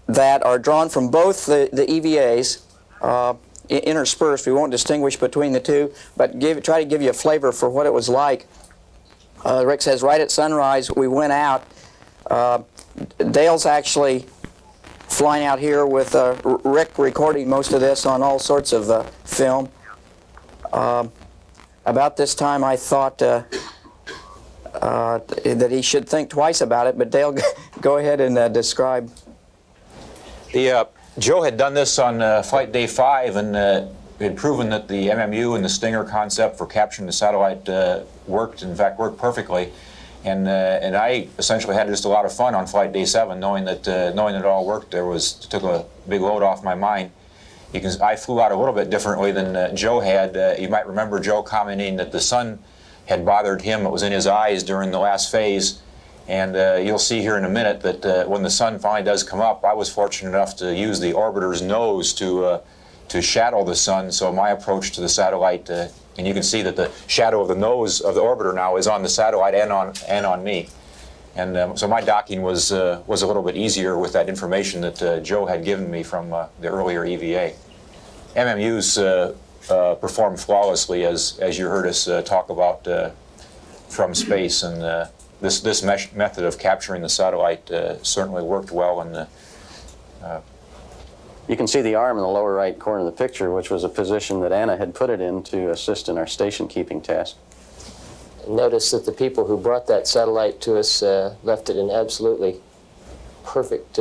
H: that are drawn from both the EVAs, interspersed. We won't distinguish between the two, but try to give you a flavor for what it was like. Rick says right at sunrise we went out. Dale's actually flying out here with Rick recording most of this on all sorts of film. About this time I thought that he should think twice about it, but Dale, go ahead and describe.
I: Joe had done this on flight day 5 and had proven that the MMU and the Stinger concept for capturing the satellite worked perfectly. And I essentially had just a lot of fun on flight day 7, knowing that it all worked. Took a big load off my mind. I flew out a little bit differently than Joe had. You might remember Joe commenting that the sun had bothered him. It was in his eyes during the last phase. And you'll see here in a minute that when the sun finally does come up, I was fortunate enough to use the orbiter's nose to shadow the sun. So my approach to the satellite, and you can see that the shadow of the nose of the orbiter now is on the satellite and on me. And so my docking was a little bit easier with that information that Joe had given me from the earlier EVA. MMUs perform flawlessly, as you heard us talk about from space, and this method of capturing the satellite certainly worked well, and
F: You can see the arm in the lower right corner of the picture, which was a position that Anna had put it in to assist in our station keeping task.
G: Notice that the people who brought that satellite to us left it in absolutely perfect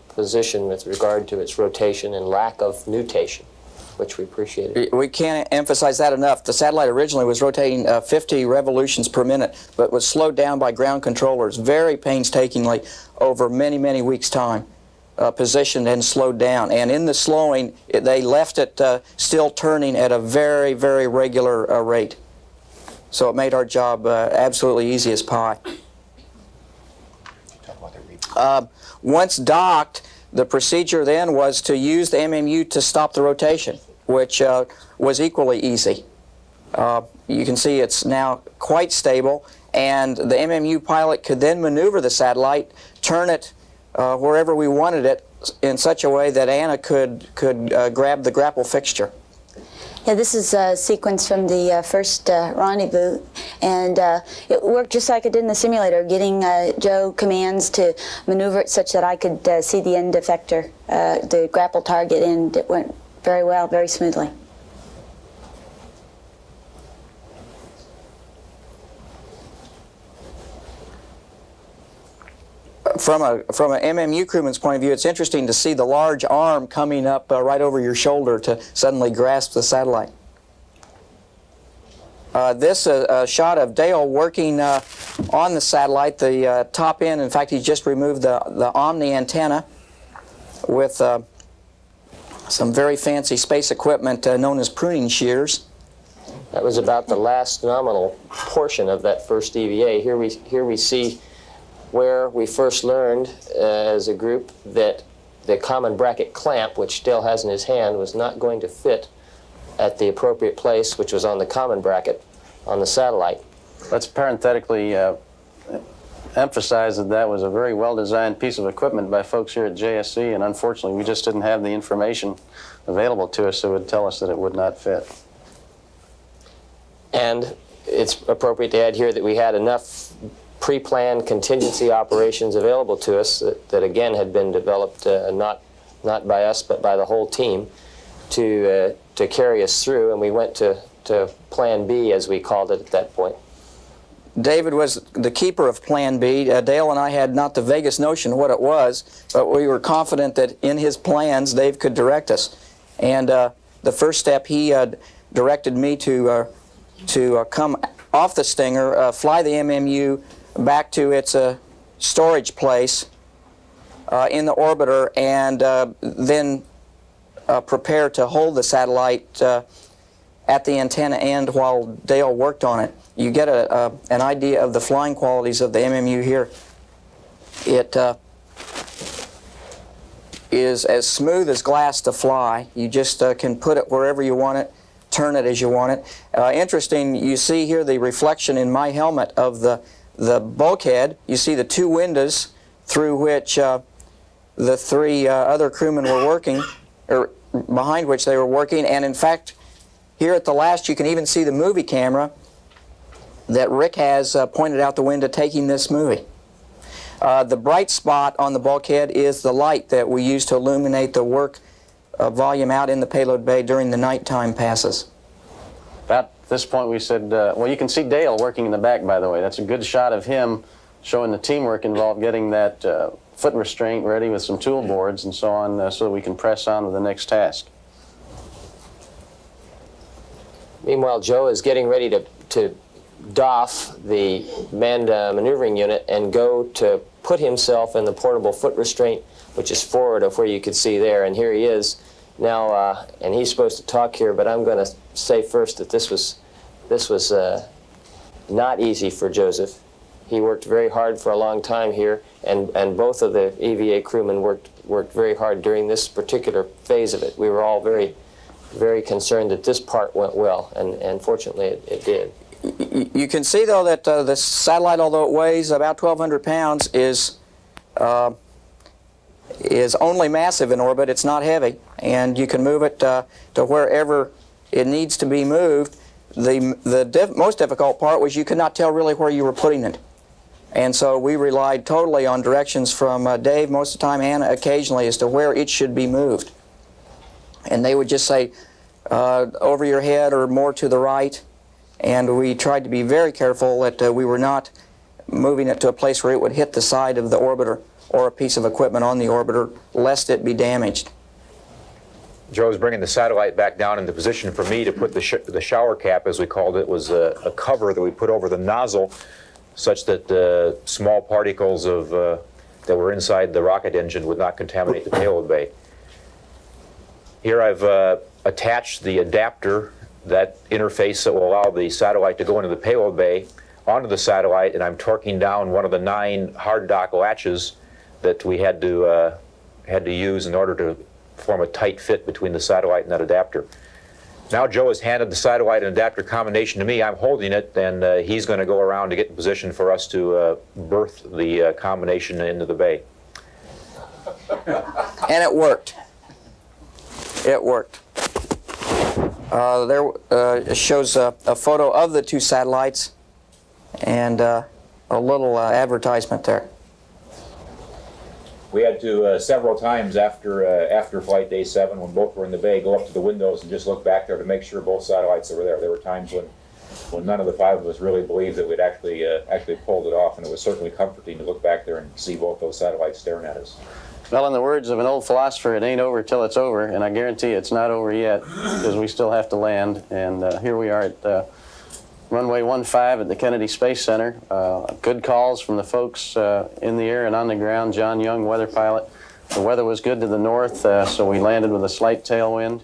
G: position with regard to its rotation and lack of nutation, which we appreciated.
H: We can't emphasize that enough. The satellite originally was rotating 50 revolutions per minute, but was slowed down by ground controllers very painstakingly over many, many weeks' time. Positioned and slowed down, and in the slowing they left it still turning at a very, very regular rate. So it made our job absolutely easy as pie. Once docked, the procedure then was to use the MMU to stop the rotation, which was equally easy. You can see it's now quite stable, and the MMU pilot could then maneuver the satellite, turn it wherever we wanted it in such a way that Anna could grab the grapple fixture.
J: Yeah, this is a sequence from the first rendezvous, and it worked just like it did in the simulator, getting Joe commands to maneuver it such that I could see the end effector, the grapple target, and it went very well, very smoothly.
H: From an MMU crewman's point of view, it's interesting to see the large arm coming up right over your shoulder to suddenly grasp the satellite. This is a shot of Dale working on the satellite, the top end. In fact, he just removed the Omni antenna with some very fancy space equipment known as pruning shears.
G: That was about the last nominal portion of that first EVA. Here we see where we first learned as a group that the common bracket clamp, which Dale has in his hand, was not going to fit at the appropriate place, which was on the common bracket on the satellite.
F: Let's parenthetically emphasize that that was a very well-designed piece of equipment by folks here at JSC, and unfortunately we just didn't have the information available to us that would tell us that it would not fit.
G: And it's appropriate to add here that we had enough pre-planned contingency operations available to us that again had been developed not by us but by the whole team to carry us through, and we went to Plan B, as we called it at that point.
H: David was the keeper of Plan B. Dale and I had not the vaguest notion of what it was, but we were confident that in his plans Dave could direct us. And the first step, he directed me to come off the Stinger, fly the MMU back to its storage place in the orbiter, and then prepare to hold the satellite at the antenna end while Dale worked on it. You get an idea of the flying qualities of the MMU here. It is as smooth as glass to fly. You just can put it wherever you want it, turn it as you want it. Interesting, you see here the reflection in my helmet of the bulkhead. You see the two windows through which the three other crewmen were working, or behind which they were working, and in fact, here at the last you can even see the movie camera that Rick has pointed out the window taking this movie. The bright spot on the bulkhead is the light that we use to illuminate the work volume out in the payload bay during the nighttime passes.
F: About this point we said, well, you can see Dale working in the back, by the way. That's a good shot of him showing the teamwork involved, getting that foot restraint ready with some tool boards and so on, so that we can press on to the next task.
G: Meanwhile, Joe is getting ready to doff the manned maneuvering unit and go to put himself in the portable foot restraint, which is forward of where you could see there. And here he is now, and he's supposed to talk here, but I'm going to say first that this was not easy for Joseph. He worked very hard for a long time here, and both of the EVA crewmen worked very hard during this particular phase of it. We were all very, very concerned that this part went well, and fortunately it did.
H: You can see, though, that the satellite, although it weighs about 1,200 pounds, is only massive in orbit. It's not heavy, and you can move it to wherever it needs to be moved. The most difficult part was you could not tell really where you were putting it. And so we relied totally on directions from Dave most of the time, Anna occasionally, as to where it should be moved. and they would just say over your head or more to the right, and we tried to be very careful that we were not moving it to a place where it would hit the side of the orbiter or a piece of equipment on the orbiter, lest it be damaged.
I: Joe was bringing the satellite back down into position for me to put the shower cap, as we called it, was a cover that we put over the nozzle such that small particles of that were inside the rocket engine would not contaminate the payload bay. Here I've attached the adapter, that interface that will allow the satellite to go into the payload bay, onto the satellite, and I'm torquing down one of the 9 hard dock latches that we had to use in order to form a tight fit between the satellite and that adapter. Now Joe has handed the satellite and adapter combination to me. I'm holding it, and he's going to go around to get in position for us to berth the combination into the bay.
H: And it worked. It worked. It shows a photo of the 2 satellites and a little advertisement there.
I: We had to several times after flight day 7, when both were in the bay, go up to the windows and just look back there to make sure both satellites were there. There were times when none of the 5 of us really believed that we'd actually pulled it off, and it was certainly comforting to look back there and see both those satellites staring at us.
F: Well, in the words of an old philosopher, it ain't over till it's over, and I guarantee it's not over yet, because we still have to land. And here we are at runway 15 at the Kennedy Space Center. Good calls from the folks in the air and on the ground. John Young, weather pilot. The weather was good to the north, so we landed with a slight tailwind.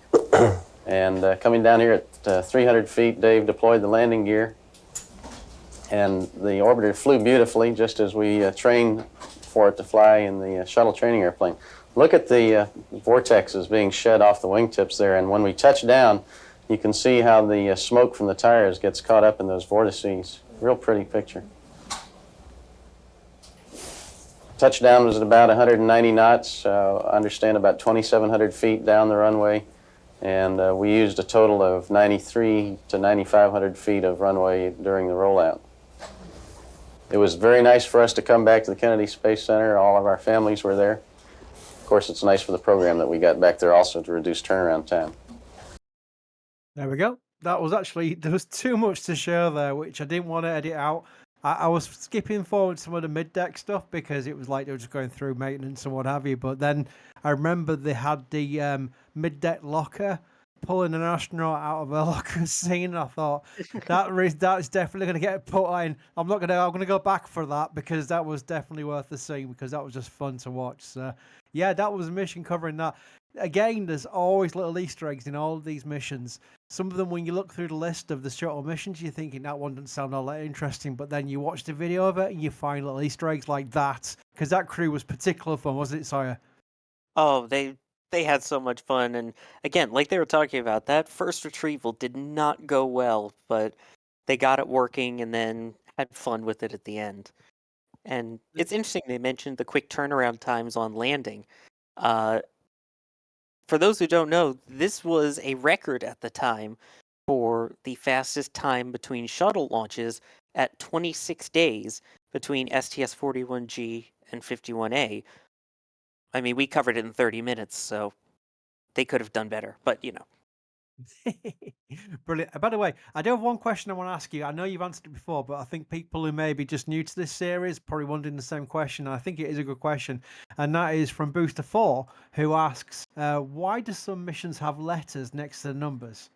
F: And coming down here at 300 feet, Dave deployed the landing gear. And the orbiter flew beautifully, just as we trained for it to fly in the shuttle training airplane. Look at the vortexes being shed off the wingtips there, and when we touch down, you can see how the smoke from the tires gets caught up in those vortices. Real pretty picture. Touchdown was at about 190 knots, I understand about 2,700 feet down the runway, and we used a total of 93 to 9,500 feet of runway during the rollout. It was very nice for us to come back to the Kennedy Space Center. All of our families were there. Of course, it's nice for the program that we got back there also to reduce turnaround time.
A: There we go. That was actually, there was too much to show there, which I didn't want to edit out. I was skipping forward some of the mid-deck stuff because it was like they were just going through maintenance and what have you. But then I remember they had the mid-deck locker pulling an astronaut out of a locker scene. I thought that's definitely going to get put in. I'm going to go back for that because that was definitely worth the scene because that was just fun to watch. So yeah, that was a mission covering that. Again, there's always little Easter eggs in all of these missions. Some of them, when you look through the list of the shuttle missions, you're thinking that one doesn't sound all that interesting, but then you watch the video of it and you find little Easter eggs like that, because that crew was particular fun, wasn't it, Sawyer?
B: Oh, they had so much fun, and again, like they were talking about, that first retrieval did not go well, but they got it working and then had fun with it at the end. And it's interesting they mentioned the quick turnaround times on landing. For those who don't know, this was a record at the time for the fastest time between shuttle launches at 26 days between STS-41-G and 51-A. I mean, we covered it in 30 minutes, so they could have done better, but you know.
A: Brilliant. By the way, I do have one question I want to ask you. I know you've answered it before, but I think people who may be just new to this series probably wondering the same question. I think it is a good question, and that is from Booster 4, who asks, why do some missions have letters next to the numbers?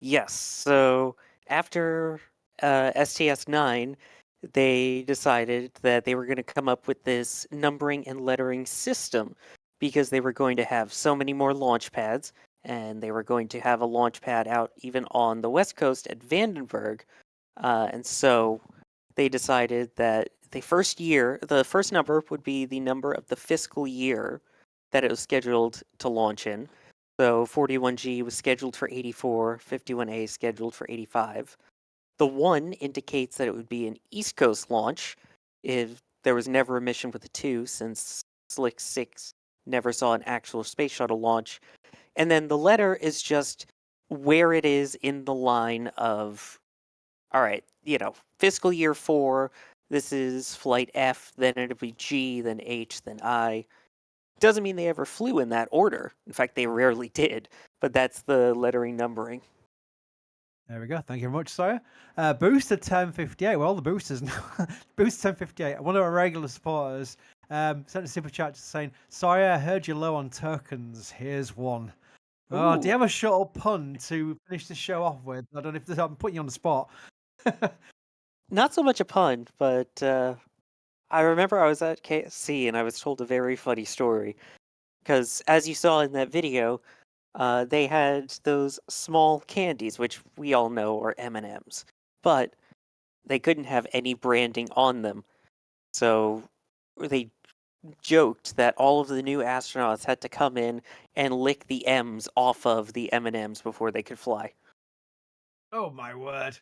B: Yes, so after STS-9, they decided that they were going to come up with this numbering and lettering system because they were going to have so many more launch pads, and they were going to have a launch pad out even on the west coast at Vandenberg. And so they decided that the first number would be the number of the fiscal year that it was scheduled to launch in. So 41G was scheduled for 84, 51A scheduled for 85. The 1 indicates that it would be an East Coast launch if there was never a mission with a 2, since Slick 6 never saw an actual space shuttle launch. And then the letter is just where it is in the line of, all right, fiscal year 4, this is flight F, then it'll be G, then H, then I. Doesn't mean they ever flew in that order. In fact, they rarely did, but that's the lettering numbering.
A: There we go. Thank you very much, Sawyer. Booster 1058. Well, the boosters now. Booster 1058. One of our regular supporters sent a super chat just saying, Sawyer, I heard you're low on tokens. Here's one. Oh, do you have a shuttle pun to finish the show off with? I don't know if I'm putting you on the spot.
B: Not so much a pun, but I remember I was at KSC and I was told a very funny story. Because as you saw in that video, they had those small candies, which we all know are M&Ms, but they couldn't have any branding on them. So they joked that all of the new astronauts had to come in and lick the M's off of the M&Ms before they could fly.
A: Oh my word.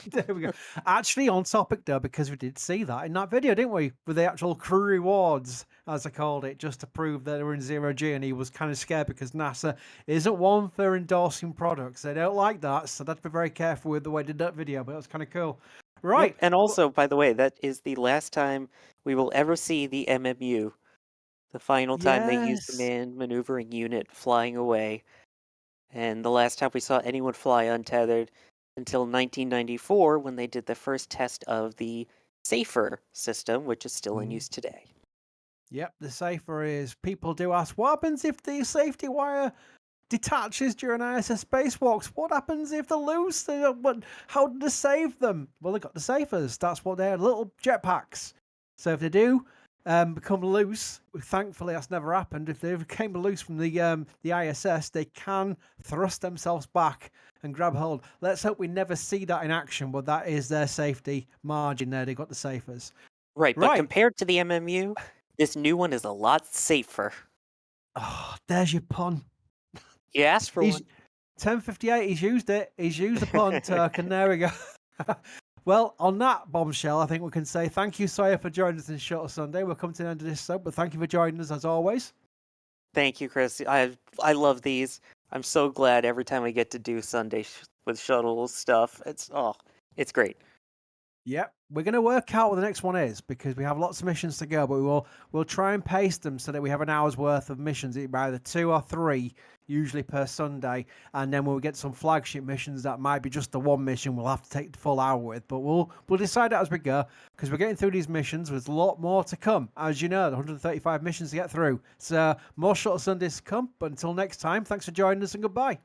A: There we go. Actually, on topic though, because we did see that in that video, didn't we? With the actual crew rewards, as I called it, just to prove that they were in 0G, and he was kind of scared because NASA isn't one for endorsing products. They don't like that, so that's be very careful with the way they did that video, but that was kind of cool. Right.
B: Yep, and also, by the way, that is the last time we will ever see the MMU. The final time they used the
A: Yes.
B: manned maneuvering unit flying away. And the last time we saw anyone fly untethered until 1994 when they did the first test of the Safer system, which is still in use today.
A: Yep, the safer is people do ask, what happens if the safety wire detaches during ISS spacewalks? What happens if they're loose? How do they save them? Well, they got the safers. That's what they're, little jetpacks. So if they do become loose, thankfully that's never happened. If they became loose from the ISS, they can thrust themselves back and grab hold. Let's hope we never see that in action, but that is their safety margin there. They got the safers.
B: Right, but
A: Right.
B: compared to the MMU, this new one is a lot safer.
A: Oh, there's your pun.
B: You asked for one.
A: 1058, he's used it. He's used the pun, Turk, and there we go. Well, on that bombshell, I think we can say thank you, Sawyer, for joining us in Shuttle Sunday. We'll come to the end of this show, but thank you for joining us as always.
B: Thank you, Chris. I love these. I'm so glad every time we get to do Sunday with shuttle stuff. It's great.
A: Yep, we're going to work out what the next one is because we have lots of missions to go, but we'll try and pace them so that we have an hour's worth of missions, either 2 or 3, usually per Sunday. And then when we get some flagship missions, that might be just the one mission we'll have to take the full hour with. But we'll decide that as we go because we're getting through these missions. There's a lot more to come, as you know, the 135 missions to get through. So more Shuttle Sundays to come. But until next time, thanks for joining us and goodbye.